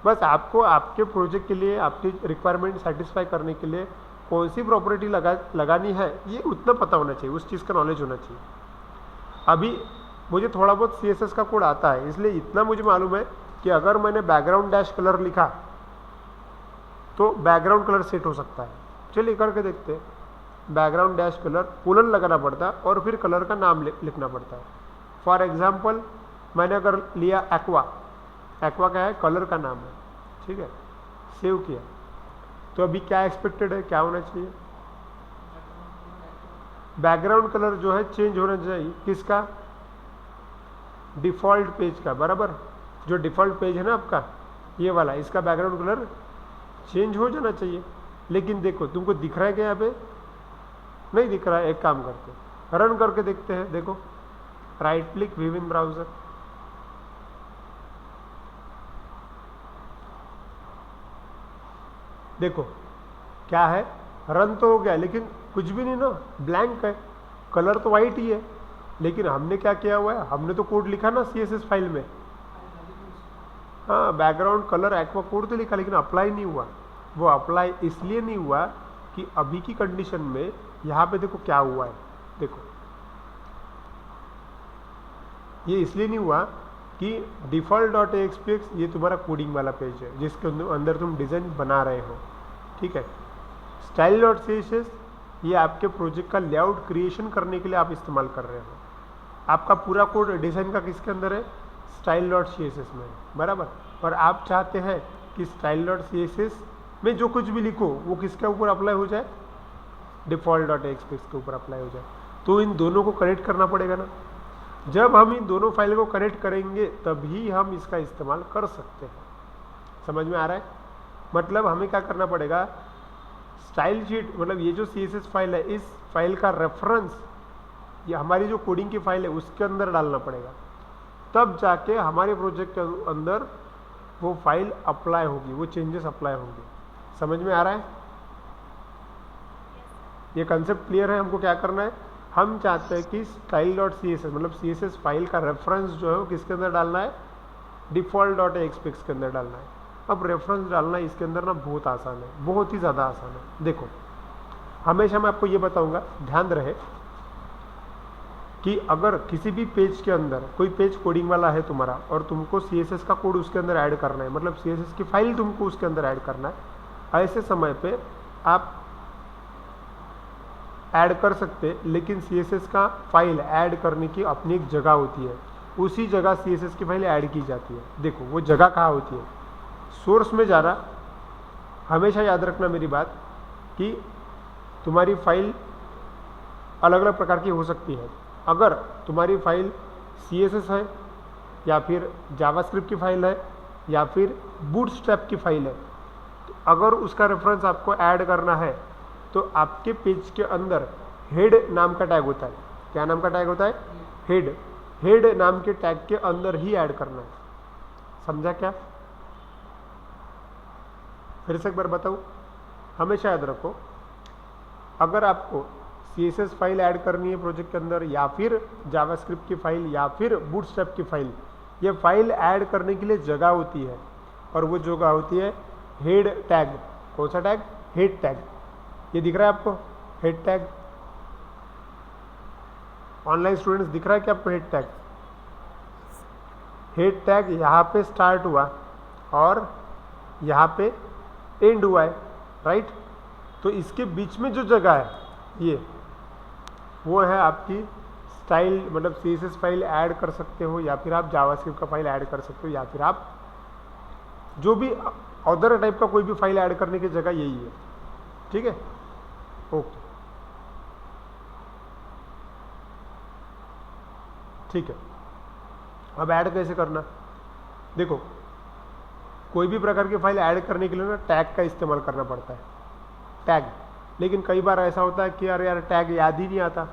A: बस आपको आपके प्रोजेक्ट के लिए आपकी रिक्वायरमेंट सेटिस्फाई करने के लिए कौन सी प्रॉपर्टी लगानी है ये उतना पता होना चाहिए, उस चीज़ का नॉलेज होना चाहिए। अभी मुझे थोड़ा बहुत CSS का कोड आता है, इसलिए इतना मुझे मालूम है कि अगर मैंने बैकग्राउंड डैश कलर लिखा तो बैकग्राउंड कलर सेट हो सकता है। चलिए करके देखते हैं। बैकग्राउंड डैश कलर पुलन लगाना पड़ता है और फिर कलर का नाम लिखना पड़ता है। फॉर एग्जाम्पल मैंने अगर लिया एक्वा क्या है? कलर का नाम है। ठीक है, सेव किया तो अभी क्या एक्सपेक्टेड है, क्या होना चाहिए? बैकग्राउंड कलर जो है चेंज होना चाहिए। किसका? डिफ़ॉल्ट पेज का। बराबर, जो डिफ़ॉल्ट पेज है ना आपका ये वाला, इसका बैकग्राउंड कलर चेंज हो जाना चाहिए। लेकिन देखो तुमको दिख रहा है क्या? यहाँ पे नहीं दिख रहा है। एक काम करते हैं, रन करके देखते हैं। देखो राइट क्लिक, व्यू इन ब्राउजर, देखो क्या है, रन तो हो गया लेकिन कुछ भी नहीं ना, ब्लैंक है। कलर तो वाइट ही है लेकिन हमने क्या किया हुआ है, हमने तो कोड लिखा ना CSS फाइल में। हाँ, बैकग्राउंड कलर एक्वा कोड तो लिखा लेकिन अप्लाई नहीं हुआ। वो अप्लाई इसलिए नहीं हुआ कि अभी की कंडीशन में यहाँ पे देखो क्या हुआ है। देखो ये इसलिए नहीं हुआ कि default.axpx ये तुम्हारा कोडिंग वाला पेज है जिसके अंदर तुम डिज़ाइन बना रहे हो। ठीक है, style.css ये आपके प्रोजेक्ट का लेआउट क्रिएशन करने के लिए आप इस्तेमाल कर रहे हो। आपका पूरा कोड डिज़ाइन का किसके अंदर है? style.css में, बराबर। और आप चाहते हैं कि style.css में जो कुछ भी लिखो वो किसके ऊपर अप्लाई हो जाए? default.axpx के ऊपर अप्लाई हो जाए। तो इन दोनों को कनेक्ट करना पड़ेगा ना। जब हम इन दोनों फाइल को कनेक्ट करेंगे तभी हम इसका इस्तेमाल कर सकते हैं। समझ में आ रहा है? मतलब हमें क्या करना पड़ेगा, स्टाइल शीट मतलब ये जो CSS फाइल है इस फाइल का रेफरेंस ये हमारी जो कोडिंग की फाइल है उसके अंदर डालना पड़ेगा, तब जाके हमारे प्रोजेक्ट के अंदर वो फाइल अप्लाई होगी, वो चेंजेस अप्लाई होंगे। समझ में आ रहा है? ये कंसेप्ट क्लियर है? हमको क्या करना है, हम चाहते हैं कि style.css मतलब CSS फाइल का रेफरेंस जो है वो किसके अंदर डालना है? डिफ़ॉल्ट डॉट एक्सपेक्स के अंदर डालना है। अब रेफरेंस डालना इसके अंदर ना बहुत आसान है, बहुत ही ज़्यादा आसान है। देखो हमेशा मैं आपको ये बताऊंगा, ध्यान रहे कि अगर किसी भी पेज के अंदर कोई पेज कोडिंग वाला है तुम्हारा और तुमको CSS का कोड उसके अंदर ऐड करना है, मतलब CSS की फाइल तुमको उसके अंदर ऐड करना है, ऐसे समय पे आप ऐड कर सकते, लेकिन CSS का फाइल ऐड करने की अपनी एक जगह होती है, उसी जगह CSS की फाइल ऐड की जाती है। देखो वो जगह कहाँ होती है, सोर्स में जाना। हमेशा याद रखना मेरी बात कि तुम्हारी फाइल अलग अलग प्रकार की हो सकती है। अगर तुम्हारी फाइल CSS है या फिर जावास्क्रिप्ट की फाइल है या फिर बूटस्ट्रैप की फाइल है, तो अगर उसका रेफरेंस आपको ऐड करना है तो आपके पेज के अंदर हेड नाम का टैग होता है। क्या नाम का टैग होता है? हेड। हेड नाम के टैग के अंदर ही ऐड करना है। समझा क्या? फिर से एक बार बताऊं, हमेशा याद रखो, अगर आपको CSS फाइल ऐड करनी है प्रोजेक्ट के अंदर या फिर जावास्क्रिप्ट की फाइल या फिर बूटस्ट्रैप की फाइल, ये फाइल ऐड करने के लिए जगह होती है और वो जगह होती है हेड टैग। कौन सा टैग? Head tag. ये दिख रहा है आपको हेड टैग? ऑनलाइन स्टूडेंट्स दिख रहा है क्या आपको हेड टैग? हेड टैग यहाँ पे स्टार्ट हुआ और यहाँ पे एंड हुआ है, राइट? तो इसके बीच में जो जगह है ये वो है आपकी स्टाइल, मतलब CSS फाइल ऐड कर सकते हो या फिर आप जावास्क्रिप्ट का फाइल ऐड कर सकते हो या फिर आप जो भी अदर टाइप का कोई भी फाइल ऐड करने की जगह यही है। ठीक है, ओके, ठीक है। अब ऐड कैसे करना? देखो कोई भी प्रकार की फाइल ऐड करने के लिए ना टैग का इस्तेमाल करना पड़ता है, टैग। लेकिन कई बार ऐसा होता है कि यार टैग याद ही नहीं आता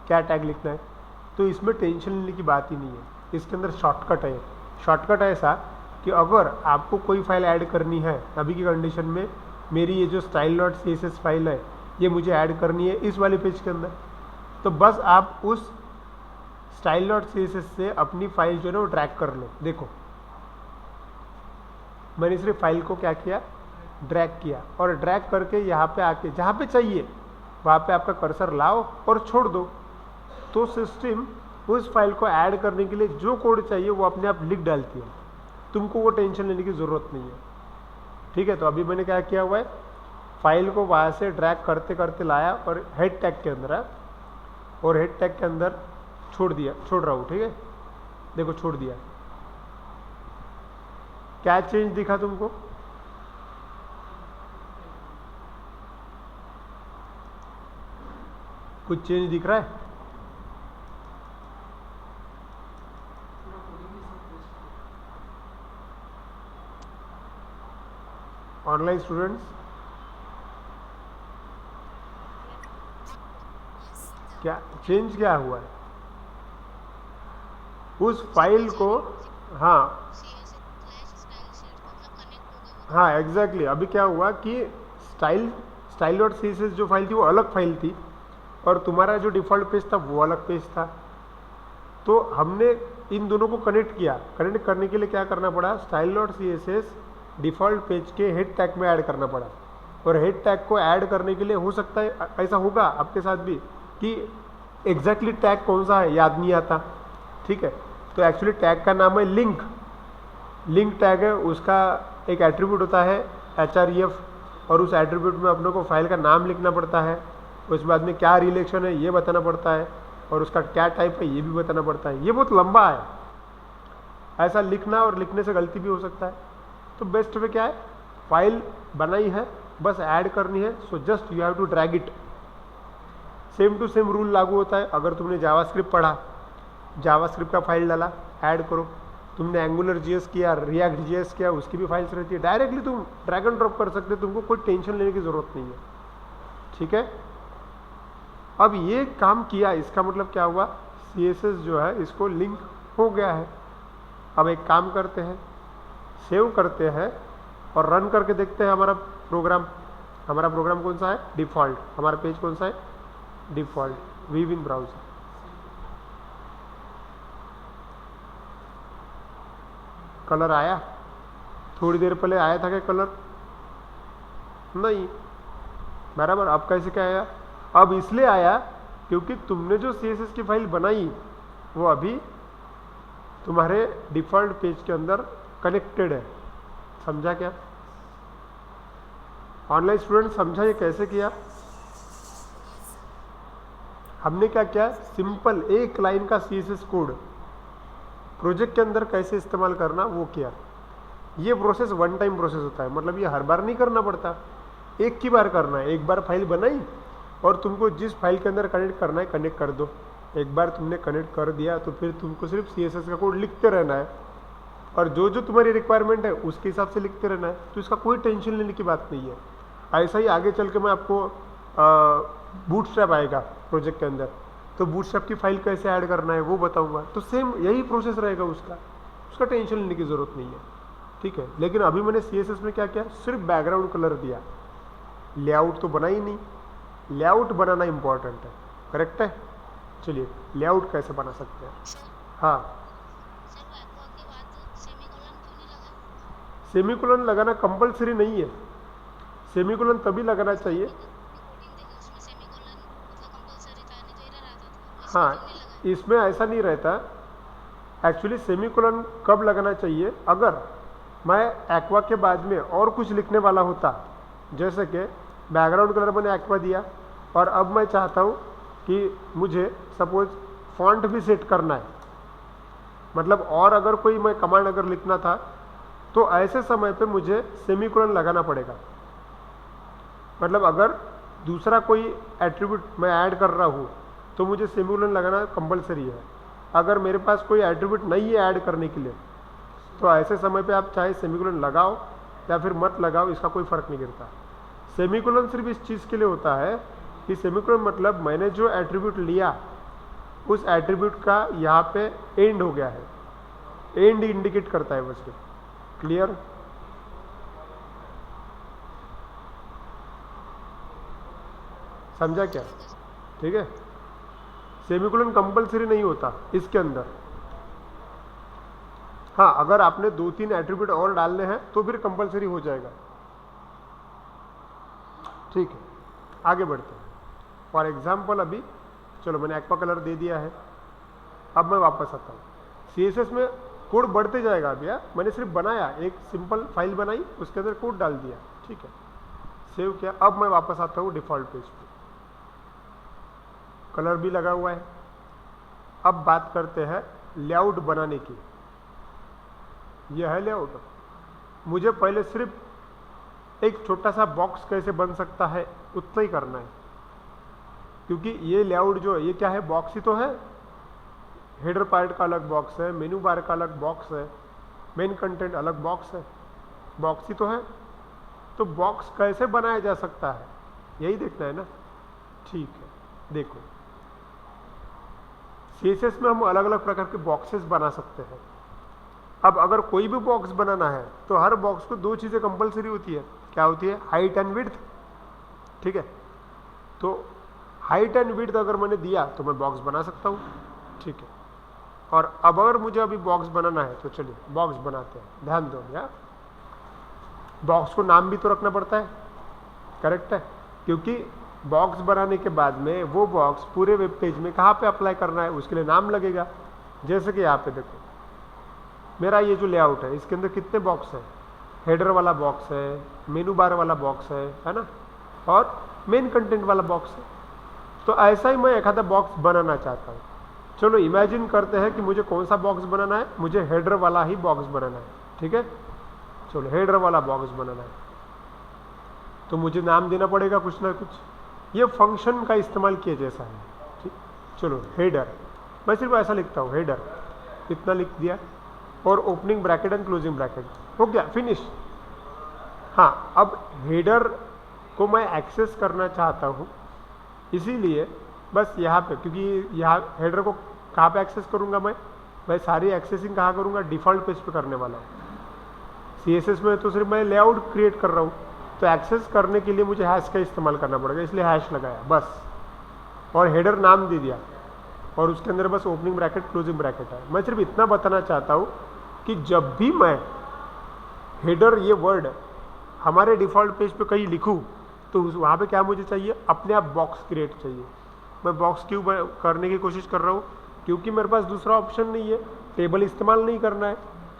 A: क्या टैग लिखना है, तो इसमें टेंशन लेने की बात ही नहीं है। इसके अंदर शॉर्टकट है। शॉर्टकट ऐसा कि अगर आपको कोई फाइल ऐड करनी है, अभी की कंडीशन में मेरी ये जो style.css फाइल है ये मुझे ऐड करनी है इस वाले पेज के अंदर, तो बस आप उस style.css से अपनी फाइल जो है ना वो ड्रैग कर लो। देखो मैंने सिर्फ फाइल को क्या किया, ड्रैग किया, और ड्रैग करके यहाँ पे आके जहाँ पे चाहिए वहाँ पे आपका कर्सर लाओ और छोड़ दो, तो सिस्टम उस फाइल को ऐड करने के लिए जो कोड चाहिए वो अपने आप लिख डालती है। तुमको वो टेंशन लेने की ज़रूरत नहीं है। ठीक है, तो अभी मैंने क्या किया हुआ है, फाइल को वहाँ से ड्रैग करते करते लाया और हेड टैग के अंदर है और हेड टैग के अंदर छोड़ रहा हूँ। ठीक है, देखो छोड़ दिया। क्या चेंज दिखा तुमको? कुछ चेंज दिख रहा है? ऑनलाइन स्टूडेंट्स क्या चेंज क्या हुआ है उस फाइल को? हाँ हाँ एग्जैक्टली। अभी क्या हुआ कि style.css जो फाइल थी वो अलग फाइल थी और तुम्हारा जो डिफ़ॉल्ट पेज था वो अलग पेज था। तो हमने इन दोनों को कनेक्ट किया। कनेक्ट करने के लिए क्या करना पड़ा, style.css डिफ़ॉल्ट पेज के हेड टैग में ऐड करना पड़ा। और हेड टैग को ऐड करने के लिए हो सकता है ऐसा होगा आपके साथ भी कि एग्जैक्टली टैग कौन सा है याद नहीं आता। ठीक है, तो एक्चुअली टैग का नाम है लिंक। लिंक टैग है, उसका एक एट्रीब्यूट होता है href, और उस एट्रीब्यूट में अपने को फाइल का नाम लिखना पड़ता है, उसके बाद में क्या रिलेशन है ये बताना पड़ता है, और उसका क्या टाइप है ये भी बताना पड़ता है। ये बहुत लंबा है, ऐसा लिखना और लिखने से गलती भी हो सकता है। तो बेस्ट वे क्या है, फाइल बनाई है बस ऐड करनी है, so just you have to drag it. Same to same rule लागू होता है। अगर तुमने जावास्क्रिप्ट पढ़ा, जावास्क्रिप्ट का फाइल डाला ऐड करो, तुमने एंगुलर JS किया, रिएक्ट JS किया, उसकी भी फाइल्स रहती है, डायरेक्टली तुम ड्रैग एंड ड्रॉप कर सकते हो, तुमको कोई टेंशन लेने की ज़रूरत नहीं है। ठीक है, अब ये काम किया, इसका मतलब क्या हुआ, CSS जो है इसको लिंक हो गया है। अब एक काम करते हैं, सेव करते हैं और रन करके देखते हैं हमारा प्रोग्राम। हमारा प्रोग्राम कौन सा है, डिफ़ॉल्ट। हमारा पेज कौन सा है, default view in browser. Colour आया? थोड़ी देर पहले आया था क्या कलर? नहीं, बराबर। अब कैसे क्या आया? अब इसलिए आया क्योंकि तुमने जो CSS की फाइल बनाई वो अभी तुम्हारे डिफ़ॉल्ट पेज के अंदर कनेक्टेड है। समझा क्या? ऑनलाइन स्टूडेंट समझा ये कैसे किया? हमने क्या किया, सिंपल एक लाइन का CSS कोड प्रोजेक्ट के अंदर कैसे इस्तेमाल करना वो किया। ये प्रोसेस वन टाइम प्रोसेस होता है, मतलब ये हर बार नहीं करना पड़ता, एक ही बार करना है। एक बार फाइल बनाई और तुमको जिस फाइल के अंदर कनेक्ट करना है कनेक्ट कर दो। एक बार तुमने कनेक्ट कर दिया तो फिर तुमको सिर्फ CSS का कोड लिखते रहना है और जो जो तुम्हारी रिक्वायरमेंट है उसके हिसाब से लिखते रहना है। तो इसका कोई टेंशन लेने की बात नहीं है। ऐसा ही आगे चल के मैं आपको बूटस्ट्रैप आएगा प्रोजेक्ट के अंदर, तो बूटस्ट्रैप की फाइल कैसे ऐड करना है वो बताऊंगा। तो सेम यही प्रोसेस रहेगा उसका टेंशन लेने की ज़रूरत नहीं है, ठीक है। लेकिन अभी मैंने CSS में क्या किया, सिर्फ बैकग्राउंड कलर दिया, लेआउट तो बना ही नहीं। लेआउट बनाना इंपॉर्टेंट है, करेक्ट है। चलिए लेआउट कैसे बना सकते हैं। हाँ, सेमीकोलन लगाना कंपलसरी नहीं है। सेमीकोलन तभी लगाना चाहिए, हाँ, इसमें ऐसा नहीं रहता। एक्चुअली सेमीकोलन कब लगाना चाहिए, अगर मैं एक्वा के बाद में और कुछ लिखने वाला होता, जैसे कि बैकग्राउंड कलर मैंने एक्वा दिया और अब मैं चाहता हूँ कि मुझे सपोज फॉन्ट भी सेट करना है, मतलब और अगर कोई मैं कमांड अगर लिखना था तो ऐसे समय पे मुझे सेमीकोलन लगाना पड़ेगा। मतलब अगर दूसरा कोई एट्रीब्यूट मैं ऐड कर रहा हूँ तो मुझे सेमीकोलन लगाना कंपलसरी है। अगर मेरे पास कोई एट्रीब्यूट नहीं है ऐड करने के लिए तो ऐसे समय पे आप चाहे सेमीकोलन लगाओ या फिर मत लगाओ, इसका कोई फ़र्क नहीं गिरता। सेमीकोलन सिर्फ इस चीज़ के लिए होता है कि सेमीकोलन मतलब मैंने जो एट्रीब्यूट लिया उस एट्रीब्यूट का यहाँ पे एंड हो गया है, एंड इंडिकेट करता है वो सिर्फ। क्लियर? समझा क्या? ठीक है, सेमीकोलन कंपलसरी नहीं होता इसके अंदर। हाँ, अगर आपने 2-3 एट्रीब्यूट और डालने हैं तो फिर कंपलसरी हो जाएगा। ठीक है, आगे बढ़ते हैं। फॉर एग्जाम्पल अभी चलो मैंने एक्वा कलर दे दिया है, अब मैं वापस आता हूँ। CSS में कोड बढ़ते जाएगा। अभी मैंने सिर्फ बनाया, एक सिंपल फाइल बनाई, उसके अंदर कोड डाल दिया, ठीक है, सेव किया। अब मैं वापस आता हूँ डिफ़ॉल्ट पेज पे, कलर भी लगा हुआ है। अब बात करते हैं लेआउट बनाने की। यह है लेआउट। मुझे पहले सिर्फ एक छोटा सा बॉक्स कैसे बन सकता है उतना ही करना है, क्योंकि ये लेआउट जो है ये क्या है, बॉक्स ही तो है। हेडर पार्ट का अलग बॉक्स है, मेनू बार का अलग बॉक्स है, मेन कंटेंट अलग बॉक्स है, बॉक्स ही तो है। तो बॉक्स कैसे बनाया जा सकता है यही देखना है ना। ठीक है, देखो CSS में हम अलग अलग प्रकार के बॉक्सेस बना सकते हैं। अब अगर कोई भी बॉक्स बनाना है तो हर बॉक्स को 2 चीज़ें कंपलसरी होती है। क्या होती है? हाइट एंड विड्थ, ठीक है। तो हाइट एंड विड्थ अगर मैंने दिया तो मैं बॉक्स बना सकता हूँ, ठीक है। और अब अगर मुझे अभी बॉक्स बनाना है तो चलिए बॉक्स बनाते हैं। ध्यान दो यार, बॉक्स को नाम भी तो रखना पड़ता है, करेक्ट है, क्योंकि बॉक्स बनाने के बाद में वो बॉक्स पूरे वेब पेज में कहाँ पे अप्लाई करना है उसके लिए नाम लगेगा। जैसे कि यहाँ पे देखो मेरा ये जो लेआउट है इसके अंदर कितने बॉक्स हैं, हेडर वाला बॉक्स है, मेनू बार वाला बॉक्स है ना, और मेन कंटेंट वाला बॉक्स है। तो ऐसा ही मैं एक आधा बॉक्स बनाना चाहता हूँ। चलो इमेजिन करते हैं कि मुझे कौन सा बॉक्स बनाना है, मुझे हेडर वाला ही बॉक्स बनाना है, ठीक है। चलो हेडर वाला बॉक्स बनाना है तो मुझे नाम देना पड़ेगा कुछ ना कुछ। ये फंक्शन का इस्तेमाल किए जैसा है, ठीक। चलो हेडर, मैं सिर्फ ऐसा लिखता हूँ हेडर, इतना लिख दिया और opening bracket and closing bracket, हो गया, फिनिश। हाँ, अब हेडर को मैं एक्सेस करना चाहता हूँ, इसीलिए बस यहाँ पे, क्योंकि यहाँ हेडर को कहाँ पे एक्सेस करूँगा मैं सारी एक्सेसिंग कहाँ करूँगा, डिफ़ॉल्ट पेज पे करने वाला हूँ। CSS में तो सिर्फ मैं लेआउट क्रिएट कर रहा हूँ, तो एक्सेस करने के लिए मुझे हैश का इस्तेमाल करना पड़ेगा, इसलिए हैश लगाया बस, और हेडर नाम दे दिया और उसके अंदर बस ओपनिंग ब्रैकेट क्लोजिंग ब्रैकेट है। मैं सिर्फ इतना बताना चाहता हूँ कि जब भी मैं हेडर ये वर्ड हमारे डिफ़ॉल्ट पेज पे कहीं लिखूं तो वहाँ पे क्या मुझे चाहिए, अपने आप बॉक्स क्रिएट चाहिए। मैं बॉक्स क्यों करने की कोशिश कर रहा हूँ, क्योंकि मेरे पास दूसरा ऑप्शन नहीं है, टेबल इस्तेमाल नहीं करना है।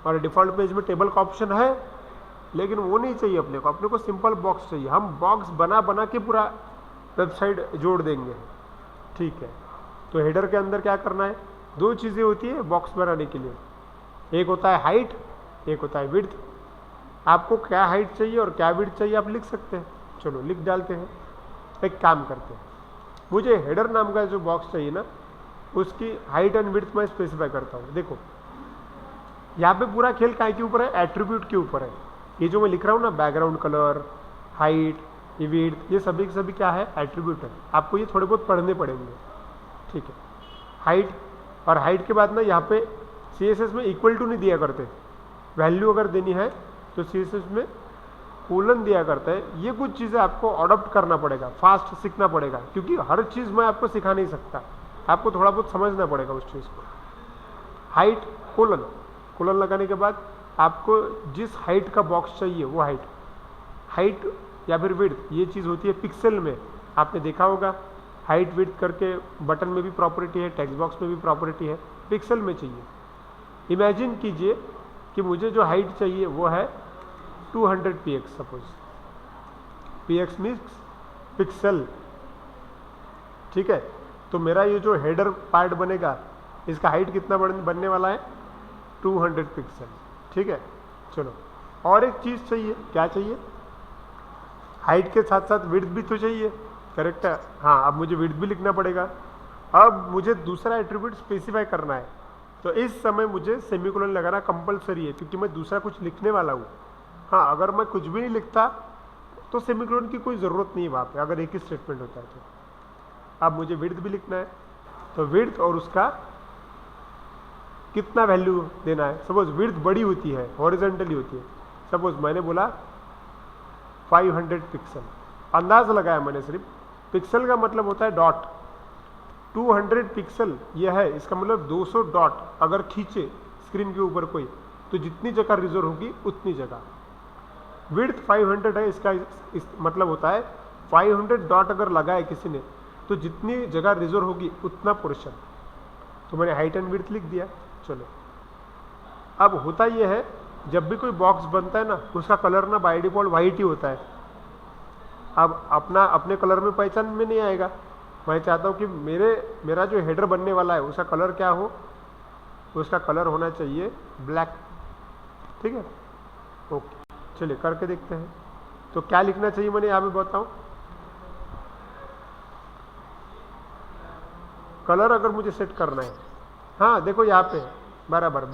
A: और डिफ़ॉल्ट पेज में टेबल का ऑप्शन है लेकिन वो नहीं चाहिए अपने को सिंपल बॉक्स चाहिए। हम बॉक्स बना बना के पूरा वेबसाइट जोड़ देंगे, ठीक है। तो हेडर के अंदर क्या करना है, दो चीज़ें होती है बॉक्स बनाने के लिए, एक होता है हाइट, एक होता है विड्थ। आपको क्या हाइट चाहिए और क्या विड्थ चाहिए आप लिख सकते हैं। चलो लिख डालते हैं। एक काम करते हैं, मुझे हेडर नाम का जो बॉक्स चाहिए ना उसकी हाइट एंड विड्थ मैं स्पेसिफाई करता हूँ। देखो यहाँ पे पूरा खेल काय के ऊपर है, एट्रीब्यूट के ऊपर है। ये जो मैं लिख रहा हूँ ना, बैकग्राउंड कलर, हाइट, विड्थ, ये सभी के सभी क्या है, एट्रीब्यूट है। आपको ये थोड़े बहुत पढ़ने पड़ेंगे, ठीक है। हाइट, और हाइट के बाद ना यहाँ पे CSS में इक्वल टू नहीं दिया करते, वैल्यू अगर देनी है तो CSS में कोलन दिया करता है। ये कुछ चीज़ें आपको अडॉप्ट करना पड़ेगा, फास्ट सीखना पड़ेगा, क्योंकि हर चीज़ मैं आपको सिखा नहीं सकता, आपको थोड़ा बहुत समझना पड़ेगा उस चीज़ को। हाइट कोलन, कोलन लगाने के बाद आपको जिस हाइट का बॉक्स चाहिए वो हाइट या फिर विड्थ, ये चीज़ होती है पिक्सल में। आपने देखा होगा हाइट विड्थ करके बटन में भी प्रॉपर्टी है, टेक्स्ट बॉक्स में भी प्रॉपर्टी है, पिक्सल में चाहिए। इमेजिन कीजिए कि मुझे जो हाइट चाहिए वो है 200 px, suppose px means pixel, ठीक है। तो मेरा ये जो हेडर पार्ट बनेगा इसका हाइट कितना बनने वाला है, 200 पिक्सल, ठीक है। चलो और एक चीज़ चाहिए, क्या चाहिए, हाइट के साथ साथ विड्थ भी तो चाहिए, करेक्ट है। हाँ, अब मुझे विड्थ भी लिखना पड़ेगा। अब मुझे दूसरा एट्रीब्यूट स्पेसिफाई करना है, तो इस समय मुझे सेमीकोलन लगाना कंपलसरी है, क्योंकि मैं दूसरा कुछ लिखने वाला हूँ। हाँ, अगर मैं कुछ भी नहीं लिखता तो सेमीकोलन की कोई ज़रूरत नहीं है वहाँ पे, अगर एक ही स्टेटमेंट होता है तो। अब मुझे विड्थ भी लिखना है, तो विड्थ और उसका कितना वैल्यू देना है। सपोज विड्थ बड़ी होती है, हॉरिजॉन्टली होती है, सपोज मैंने बोला 500 पिक्सल, अंदाज लगाया मैंने सिर्फ। पिक्सल का मतलब होता है डॉट, 200 पिक्सल ये है, इसका मतलब 200 डॉट अगर खींचे स्क्रीन के ऊपर कोई, तो जितनी जगह रिजर्व होगी उतनी जगह। विड्थ 500 है, इसका मतलब होता है 500 डॉट अगर लगाए किसी ने तो जितनी जगह रिजर्व होगी उतना पोर्शन। तो मैंने हाइट एंड विड्थ लिख दिया। चलो अब होता यह है, जब भी कोई बॉक्स बनता है ना उसका कलर ना बाय डिफॉल्ट वाइट ही होता है। अब अपने कलर में पहचान में नहीं आएगा। मैं चाहता हूँ कि मेरा जो हेडर बनने वाला है उसका कलर क्या हो, उसका कलर होना चाहिए ब्लैक, ठीक है। ओके, चलिए करके देखते हैं। तो क्या लिखना चाहिए मैंने यहाँ पे बताऊँ, कलर अगर मुझे सेट करना है, हाँ देखो यहाँ पे बराबर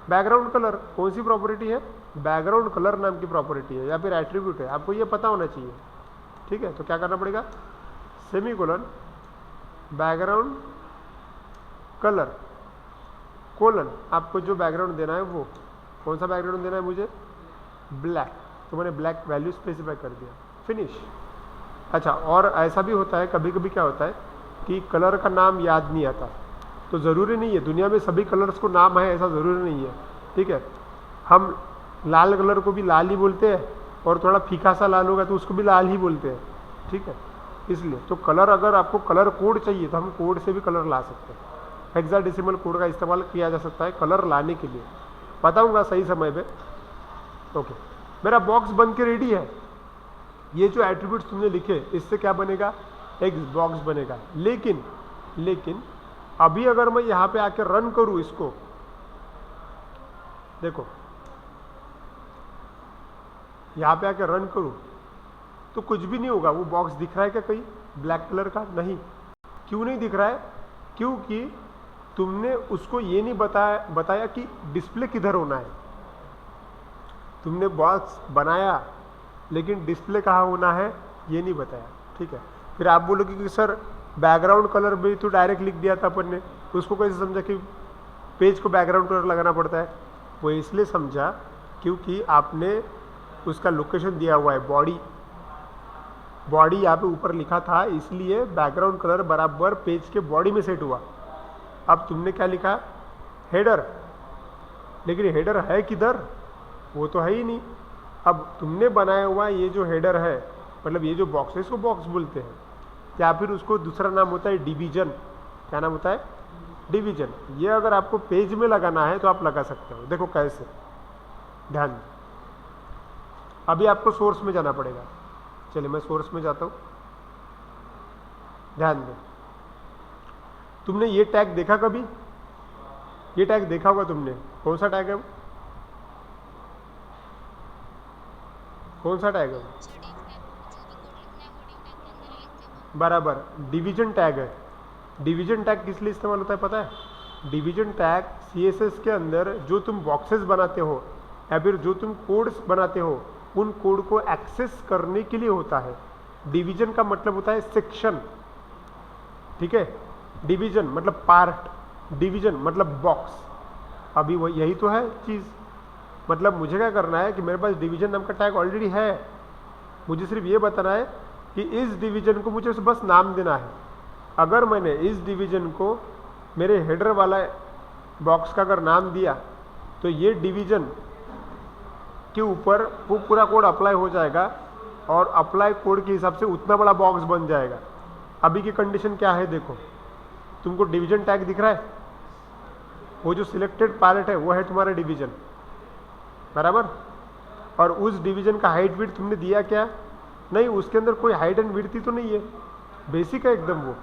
A: बैकग्राउंड कलर कौन सी प्रॉपर्टी है, बैकग्राउंड कलर नाम की प्रॉपर्टी है या फिर एट्रीब्यूट है, आपको ये पता होना चाहिए, ठीक है। तो क्या करना पड़ेगा, सेमीकोलन बैकग्राउंड कलर कोलन, आपको जो बैकग्राउंड देना है वो कौन सा बैकग्राउंड देना है मुझे, ब्लैक। तो मैंने ब्लैक वैल्यू स्पेसिफाई कर दिया, फिनिश। अच्छा, और ऐसा भी होता है कभी कभी क्या होता है कि कलर का नाम याद नहीं आता, तो ज़रूरी नहीं है दुनिया में सभी कलर्स को नाम है, ऐसा ज़रूरी नहीं है, ठीक है। हम लाल कलर को भी लाल ही बोलते हैं और थोड़ा फीका सा लाल होगा तो उसको भी लाल ही बोलते हैं, ठीक है। इसलिए तो कलर, अगर आपको कलर कोड चाहिए तो हम कोड से भी कलर ला सकते हैं, हेक्साडेसिमल कोड का इस्तेमाल किया जा सकता है कलर लाने के लिए, बताऊंगा सही समय पे। ओके, मेरा बॉक्स बन के रेडी है। ये जो एट्रीब्यूट्स तुमने लिखे इससे क्या बनेगा, एक बॉक्स बनेगा। लेकिन अभी अगर मैं यहाँ पे आके रन करूँ इसको, देखो यहाँ पे आके रन करूँ तो कुछ भी नहीं होगा। वो बॉक्स दिख रहा है क्या कहीं ब्लैक कलर का, नहीं। क्यों नहीं दिख रहा है, क्योंकि तुमने उसको ये नहीं बताया कि डिस्प्ले किधर होना है। तुमने बॉक्स बनाया लेकिन डिस्प्ले कहाँ होना है ये नहीं बताया, ठीक है। फिर आप बोलोगे कि सर बैकग्राउंड कलर भी तो डायरेक्ट लिख दिया था अपन ने, उसको कैसे समझा कि पेज को बैकग्राउंड कलर लगाना पड़ता है। वो इसलिए समझा क्योंकि आपने उसका लोकेशन दिया हुआ है, बॉडी यहाँ पे ऊपर लिखा था, इसलिए बैकग्राउंड कलर बराबर पेज के बॉडी में सेट हुआ। अब तुमने क्या लिखा, हेडर, लेकिन हेडर है किधर, वो तो है ही नहीं। अब तुमने बनाया हुआ ये जो हेडर है, मतलब ये जो बॉक्स है, इसको बॉक्स बोलते हैं, या फिर उसको दूसरा नाम होता है डिवीजन। क्या नाम होता है? डिवीजन। ये अगर आपको पेज में लगाना है तो आप लगा सकते हो। देखो कैसे, ध्यान दो। अभी आपको सोर्स में जाना पड़ेगा। चलिए मैं सोर्स में जाता हूँ, ध्यान दो। तुमने ये टैग देखा कभी? ये टैग देखा होगा तुमने। कौन सा टैग है वो? कौन सा टैग है वो? बराबर, डिवीजन टैग है। डिवीजन टैग किस लिए इस्तेमाल होता है पता है? डिवीजन टैग सीएसएस के अंदर जो तुम बॉक्सेस बनाते हो या फिर जो तुम कोड्स बनाते हो, उन कोड को एक्सेस करने के लिए होता है। डिवीजन का मतलब होता है सेक्शन, ठीक है? डिवीजन मतलब पार्ट, डिवीजन मतलब बॉक्स। अभी वो यही तो है चीज़। मतलब मुझे क्या करना है कि मेरे पास डिवीजन नाम का टैग ऑलरेडी है, मुझे सिर्फ ये बताना है कि इस डिवीजन को मुझे बस नाम देना है। अगर मैंने इस डिवीजन को मेरे हेडर वाला बॉक्स का अगर नाम दिया तो ये डिवीजन के ऊपर वो पूरा कोड अप्लाई हो जाएगा और अप्लाई कोड के हिसाब से उतना बड़ा बॉक्स बन जाएगा। अभी की कंडीशन क्या है देखो, तुमको डिवीजन टैग दिख रहा है, वो जो सिलेक्टेड पार्ट है वो है तुम्हारा डिवीजन, बराबर। और उस डिवीजन का हाइट विड्थ तुमने दिया क्या? नहीं, उसके अंदर कोई हाइट एंड विड्थ ही तो नहीं है, बेसिक है एकदम, वो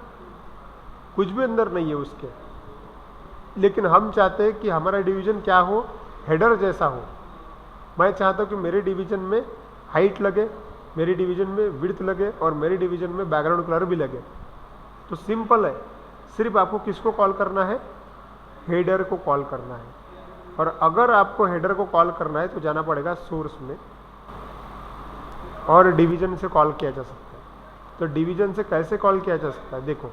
A: कुछ भी अंदर नहीं है उसके। लेकिन हम चाहते हैं कि हमारा डिवीजन क्या हो, हेडर जैसा हो। मैं चाहता हूँ कि मेरे डिवीजन में हाइट लगे, मेरे डिवीजन में विड्थ लगे और मेरे डिवीजन में बैकग्राउंड कलर भी लगे। तो सिंपल है, सिर्फ आपको किसको कॉल करना है? हेडर को कॉल करना है। और अगर आपको हेडर को कॉल करना है तो जाना पड़ेगा सोर्स में और डिवीजन से कॉल किया जा सकता है। तो डिवीजन से कैसे कॉल किया जा सकता है? देखो,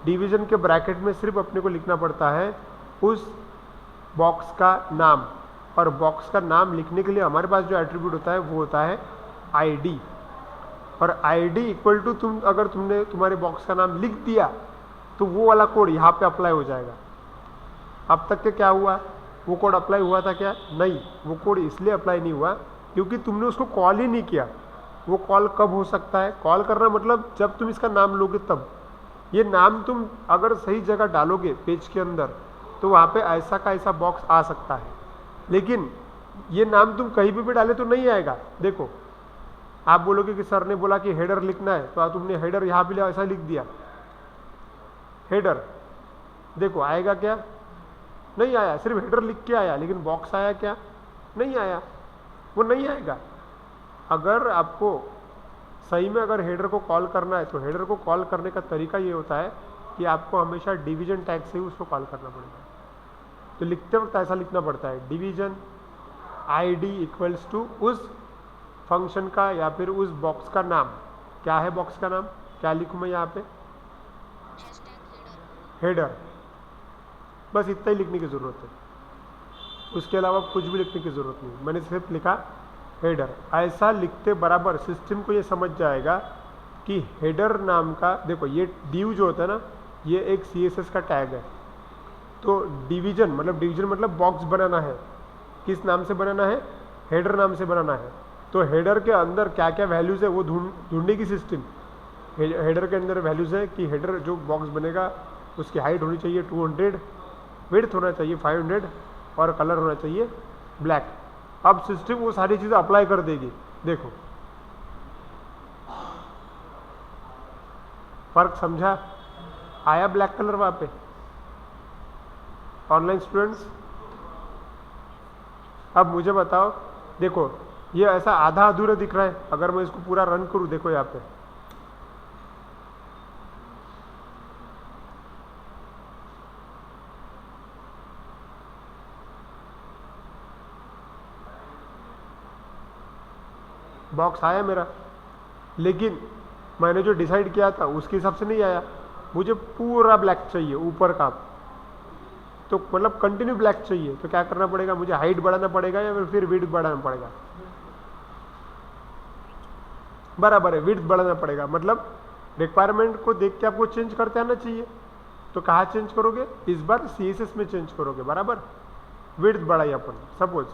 A: डिवीजन के ब्रैकेट में सिर्फ अपने को लिखना पड़ता है उस बॉक्स का नाम, और बॉक्स का नाम लिखने के लिए हमारे पास जो एट्रीब्यूट होता है वो होता है आईडी। और आईडी इक्वल टू अगर तुमने तुम्हारे बॉक्स का नाम लिख दिया तो वो वाला कोड यहाँ पे अप्लाई हो जाएगा। अब तक के क्या हुआ, वो कोड अप्लाई हुआ था क्या? नहीं, वो कोड इसलिए अप्लाई नहीं हुआ क्योंकि तुमने उसको कॉल ही नहीं किया। वो कॉल कब हो सकता है? कॉल करना मतलब जब तुम इसका नाम लोगे तब। ये नाम तुम अगर सही जगह डालोगे पेज के अंदर तो वहाँ पे ऐसा का ऐसा बॉक्स आ सकता है, लेकिन ये नाम तुम कहीं भी डाले तो नहीं आएगा। देखो, आप बोलोगे कि सर ने बोला कि हेडर लिखना है, तो तुमने हेडर यहाँ भी ऐसा लिख दिया हेडर, देखो आएगा क्या? नहीं आया, सिर्फ हेडर लिख के आया, लेकिन बॉक्स आया क्या? नहीं आया, वो नहीं आएगा। अगर आपको सही में अगर हेडर को कॉल करना है तो हेडर को कॉल करने का तरीका ये होता है कि आपको हमेशा डिवीजन टैग से ही उसको कॉल करना पड़ेगा। तो लिखते वक्त ऐसा लिखना पड़ता है, डिवीजन आईडी इक्वल्स टू उस फंक्शन का या फिर उस बॉक्स का नाम। क्या है बॉक्स का नाम? क्या लिखूँ मैं यहाँ पे? हेडर। बस इतना ही लिखने की ज़रूरत है, उसके अलावा कुछ भी लिखने की ज़रूरत नहीं। मैंने सिर्फ लिखा हेडर। ऐसा लिखते बराबर सिस्टम को ये समझ जाएगा कि हेडर नाम का, देखो ये डिव जो होता है ना, ये एक सीएसएस का टैग है। तो डिवीजन मतलब बॉक्स बनाना है, किस नाम से बनाना है? हेडर नाम से बनाना है। तो हेडर के अंदर क्या क्या वैल्यूज़ है वो ढूंढेगी सिस्टम। हेडर के अंदर वैल्यूज़ है कि हेडर जो बॉक्स बनेगा उसकी हाइट होनी चाहिए 200, विड्थ होना चाहिए 500 और कलर होना चाहिए ब्लैक। अब सिस्टम वो सारी चीज़ें अप्लाई कर देगी। देखो फर्क समझा? आया ब्लैक कलर वहाँ पे? ऑनलाइन स्टूडेंट्स अब मुझे बताओ, देखो ये ऐसा आधा अधूरा दिख रहा है, अगर मैं इसको पूरा रन करूँ, देखो यहाँ पे बॉक्स आया मेरा, लेकिन मैंने जो डिसाइड किया था उसके हिसाब से नहीं आया। मुझे पूरा ब्लैक चाहिए ऊपर का, तो मतलब कंटिन्यू ब्लैक चाहिए। तो क्या करना पड़ेगा? मुझे हाइट बढ़ाना पड़ेगा या फिर विड्थ बढ़ाना पड़ेगा? बराबर है, विड्थ बढ़ाना पड़ेगा। मतलब रिक्वायरमेंट को देख के आपको चेंज करते आना चाहिए। तो कहाँ चेंज करोगे? इस बार सीएसएस में चेंज करोगे, बराबर। विड्थ बढ़ाई अपन, सपोज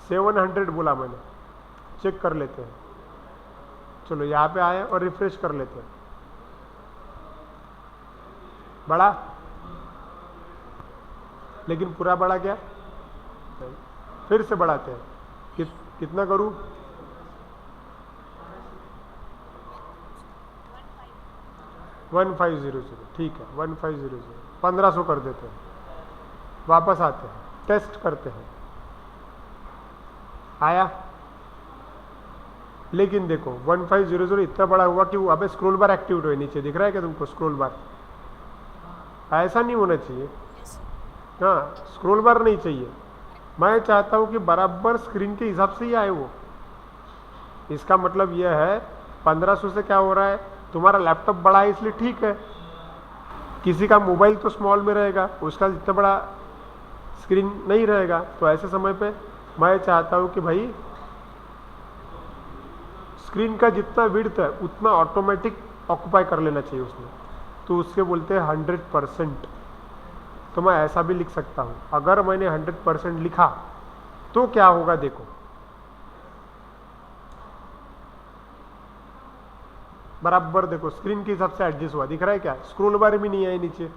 A: 700 बोला मैंने, चेक कर लेते हैं। चलो यहाँ पे आए और रिफ्रेश कर लेते हैं। बढ़ा, लेकिन पूरा बढ़ा क्या? नहीं। फिर से बढ़ाते हैं। कितना करूं? 1500, ठीक है 1500, 1500 कर देते हैं। वापस आते हैं, टेस्ट करते हैं। आया, लेकिन देखो 1500 इतना बड़ा हुआ कि वो अबे स्क्रॉल बार एक्टिवेट हुए, नीचे दिख रहा है क्या तुमको स्क्रॉल बार? ऐसा नहीं होना चाहिए। हाँ, स्क्रॉल बार नहीं चाहिए। मैं चाहता हूं कि बराबर स्क्रीन के हिसाब से ही आए वो। इसका मतलब यह है 1500 से क्या हो रहा है, तुम्हारा लैपटॉप बड़ा है इसलिए ठीक है, किसी का मोबाइल तो स्मॉल में रहेगा, उसका इतना बड़ा स्क्रीन नहीं रहेगा। तो ऐसे समय पे मैं चाहता हूं कि भाई स्क्रीन का जितना विड्थ है उतना ऑटोमेटिक ऑक्यूपाई कर लेना चाहिए उसने, तो उसके बोलते हैं 100%। तो मैं ऐसा भी लिख सकता हूं। अगर मैंने 100% लिखा तो क्या होगा देखो, बराबर देखो स्क्रीन के हिसाब से एडजस्ट हुआ, दिख रहा है क्या? स्क्रॉल बार भी नहीं है नीचे।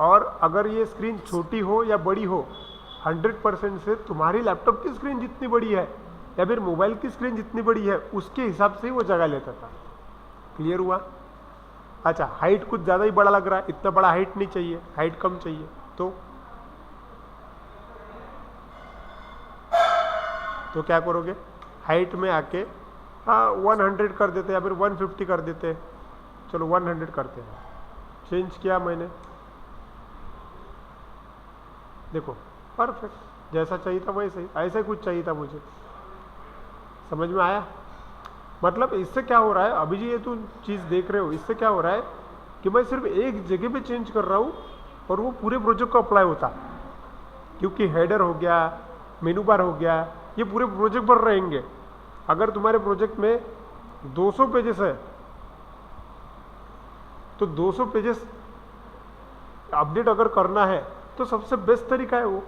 A: और अगर ये स्क्रीन छोटी हो या बड़ी हो, 100% से तुम्हारी लैपटॉप की स्क्रीन जितनी बड़ी है या फिर मोबाइल की स्क्रीन जितनी बड़ी है उसके हिसाब से ही वो जगह लेता था। क्लियर हुआ? अच्छा, हाइट कुछ ज़्यादा ही बड़ा लग रहा है, इतना बड़ा हाइट नहीं चाहिए, हाइट कम चाहिए। तो क्या करोगे? हाइट में आके 100 कर देते या फिर 150 कर देते। चलो 100 करते हैं। चेंज किया मैंने, देखो परफेक्ट, जैसा चाहिए था वैसे ही, ऐसा ही कुछ चाहिए था मुझे। समझ में आया? मतलब इससे क्या हो रहा है, अभी जो ये तुम चीज़ देख रहे हो, इससे क्या हो रहा है कि मैं सिर्फ एक जगह पे चेंज कर रहा हूँ और वो पूरे प्रोजेक्ट को अप्लाई होता, क्योंकि हेडर हो गया, मेनू बार हो गया, ये पूरे प्रोजेक्ट पर रहेंगे। अगर तुम्हारे प्रोजेक्ट में 200 पेजेस है तो 200 पेजेस अपडेट अगर करना है तो सबसे बेस्ट तरीका है वो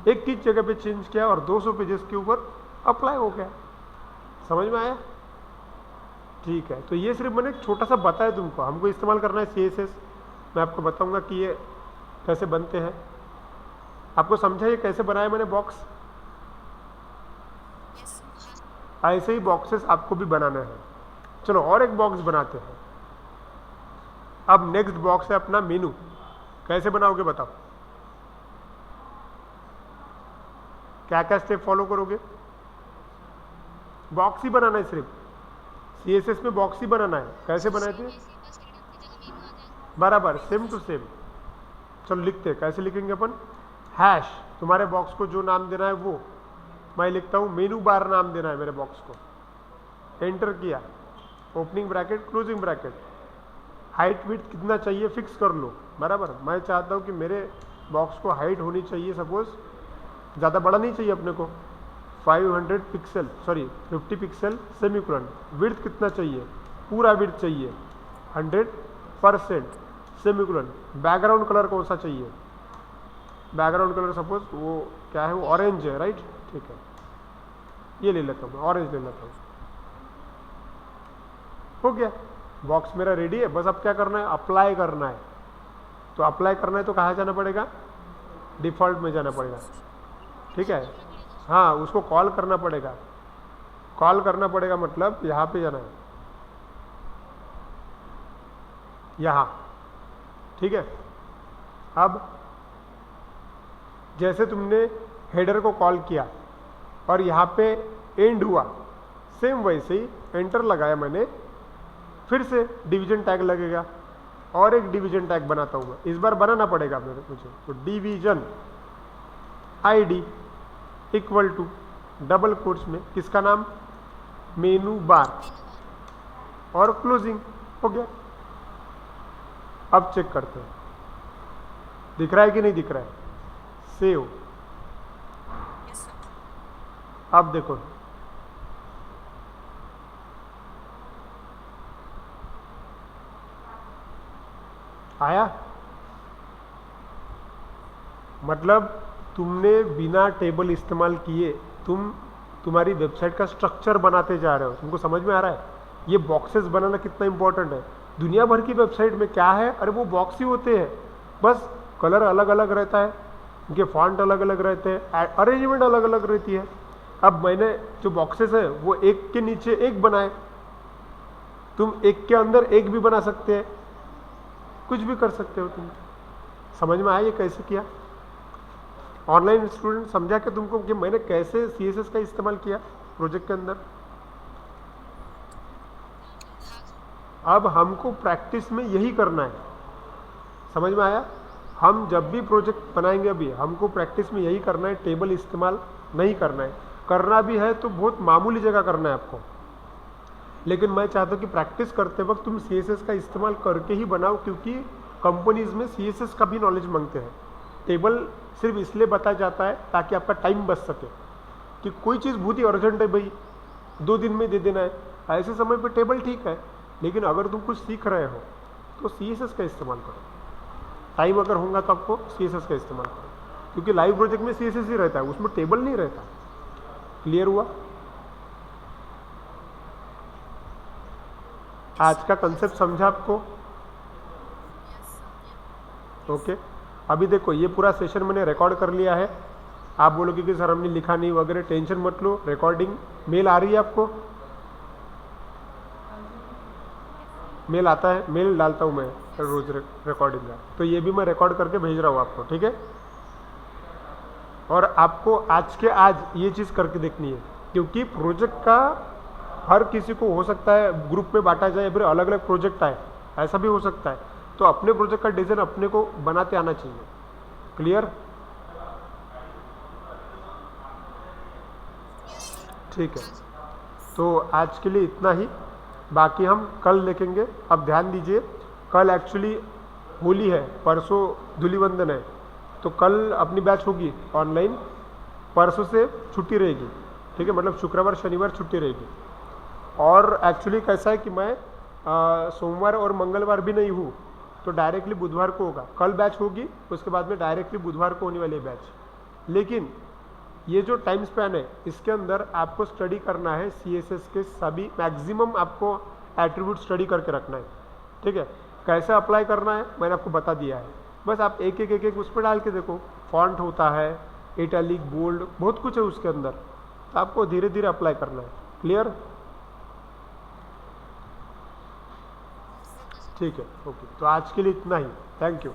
A: एक ही जगह पे चेंज किया और 200 पेजेस के ऊपर अप्लाई हो गया। समझ में आया? ठीक है, तो ये सिर्फ मैंने एक छोटा सा बताया तुमको। हमको इस्तेमाल करना है CSS, मैं आपको बताऊंगा कि ये कैसे बनते हैं। आपको समझा ये कैसे बनाया मैंने बॉक्स? ऐसे ही बॉक्सेस आपको भी बनाना है। चलो और एक बॉक्स बनाते हैं। अब नेक्स्ट बॉक्स है अपना मेनू। कैसे बनाओगे बताओ? क्या क्या स्टेप फॉलो करोगे? बॉक्स ही बनाना है, सिर्फ CSS में बॉक्स ही बनाना है। कैसे बनाए थे? बराबर सेम टू सेम। चलो लिखते हैं, कैसे लिखेंगे अपन? हैश, तुम्हारे बॉक्स को जो नाम देना है वो मैं लिखता हूं, मेनू बार नाम देना है मेरे बॉक्स को। एंटर किया, opening bracket closing bracket. Height width कितना चाहिए फिक्स कर लो। बराबर, मैं चाहता हूं कि मेरे बॉक्स को हाइट होनी चाहिए, सपोज ज़्यादा बड़ा नहीं चाहिए अपने को, 500 pixel, sorry 50 pixel semicolon. Width कितना चाहिए? पूरा विड्थ चाहिए 100% सेमीकोलन। बैकग्राउंड कलर कौन सा चाहिए? बैकग्राउंड कलर सपोज वो क्या है, वो ऑरेंज है, राइट? ठीक है, ये ले लेता हूँ मैं, ऑरेंज ले लेता हूँ। हो गया, बॉक्स मेरा रेडी है। बस अब क्या करना है? अप्लाई करना है। तो अप्लाई करना है तो कहाँ जाना पड़ेगा? डिफ़ॉल्ट में जाना पड़ेगा। ठीक है, हाँ, उसको कॉल करना पड़ेगा। कॉल करना पड़ेगा मतलब यहाँ पे जाना है, यहाँ। ठीक है, अब जैसे तुमने हेडर को कॉल किया और यहाँ पे एंड हुआ, सेम वैसे ही एंटर लगाया मैंने, फिर से डिवीजन टैग लगेगा और एक डिवीजन टैग बनाता हूँ मैं। इस बार बनाना पड़ेगा मेरे मुझे। तो division ID equal to double quotes में किसका नाम? मेनू बार और क्लोजिंग। हो गया। अब चेक करते हैं, दिख रहा है कि नहीं दिख रहा है? सेव। अब देखो, आया? मतलब तुमने बिना टेबल इस्तेमाल किए तुम्हारी वेबसाइट का स्ट्रक्चर बनाते जा रहे हो। तुमको समझ में आ रहा है ये बॉक्सेस बनाना कितना इंपॉर्टेंट है? दुनिया भर की वेबसाइट में क्या है, अरे वो बॉक्स ही होते हैं, बस कलर अलग अलग रहता है, उनके फॉन्ट अलग अलग रहते हैं, अरेंजमेंट अलग अलग रहती है। अब मैंने जो बॉक्सेस है वो एक के नीचे एक बनाए, तुम एक के अंदर एक भी बना सकते हैं, कुछ भी कर सकते हो तुम। समझ में आया ये कैसे किया? ऑनलाइन स्टूडेंट समझा कि तुमको कि मैंने कैसे CSS का इस्तेमाल किया प्रोजेक्ट के अंदर। अब हमको प्रैक्टिस में यही करना है, समझ में आया? हम जब भी प्रोजेक्ट बनाएंगे अभी हमको प्रैक्टिस में यही करना है, टेबल इस्तेमाल नहीं करना है। करना भी है तो बहुत मामूली जगह करना है आपको, लेकिन मैं चाहता हूँ कि प्रैक्टिस करते वक्त तुम CSS का इस्तेमाल करके ही बनाओ, क्योंकि कंपनीज में CSS का भी नॉलेज मांगते हैं। टेबल सिर्फ इसलिए बताया जाता है ताकि आपका टाइम बच सके, कि कोई चीज़ बहुत ही अर्जेंट है भाई 2 दिन में दे देना है, ऐसे समय पे टेबल ठीक है, लेकिन अगर तुम कुछ सीख रहे हो तो CSS का इस्तेमाल करो। टाइम अगर होगा तो आपको CSS का इस्तेमाल करो, क्योंकि लाइव प्रोजेक्ट में CSS ही रहता है, उसमें टेबल नहीं रहता। क्लियर हुआ? आज का कंसेप्ट समझा आपको? ओके अभी देखो ये पूरा सेशन मैंने रिकॉर्ड कर लिया है। आप बोलोगे कि सर हमने लिखा नहीं वगैरह, टेंशन मत लो, रिकॉर्डिंग मेल आ रही है आपको? मेल आता है, मेल डालता हूँ मैं रोज रिकॉर्डिंग का, तो ये भी मैं रिकॉर्ड करके भेज रहा हूँ आपको, ठीक है? और आपको आज के आज ये चीज़ करके देखनी है, क्योंकि प्रोजेक्ट का हर किसी को हो सकता है ग्रुप में बांटा जाए, फिर अलग अलग प्रोजेक्ट आए, ऐसा भी हो सकता है। तो अपने प्रोजेक्ट का डिज़ाइन अपने को बनाते आना चाहिए। क्लियर? ठीक है, तो आज के लिए इतना ही, बाकी हम कल देखेंगे। अब ध्यान दीजिए, कल एक्चुअली होली है, परसों धूलिवंदन है, तो कल अपनी बैच होगी ऑनलाइन, परसों से छुट्टी रहेगी, ठीक है? मतलब शुक्रवार शनिवार छुट्टी रहेगी। और एक्चुअली कैसा है कि मैं सोमवार और मंगलवार भी नहीं हूँ, तो डायरेक्टली बुधवार को होगा। कल बैच होगी, उसके बाद में डायरेक्टली बुधवार को होने वाली है बैच। लेकिन ये जो टाइम स्पैन है इसके अंदर आपको स्टडी करना है CSS के सभी मैक्सिमम आपको एट्रीब्यूट स्टडी करके रखना है, ठीक है? कैसे अप्लाई करना है मैंने आपको बता दिया है, बस आप एक एक उस पर डाल के देखो। फॉन्ट होता है, इटैलिक, बोल्ड, बहुत कुछ है उसके अंदर, तो आपको धीरे धीरे अप्लाई करना है। क्लियर? ठीक है, ओके, तो आज के लिए इतना ही। Thank you.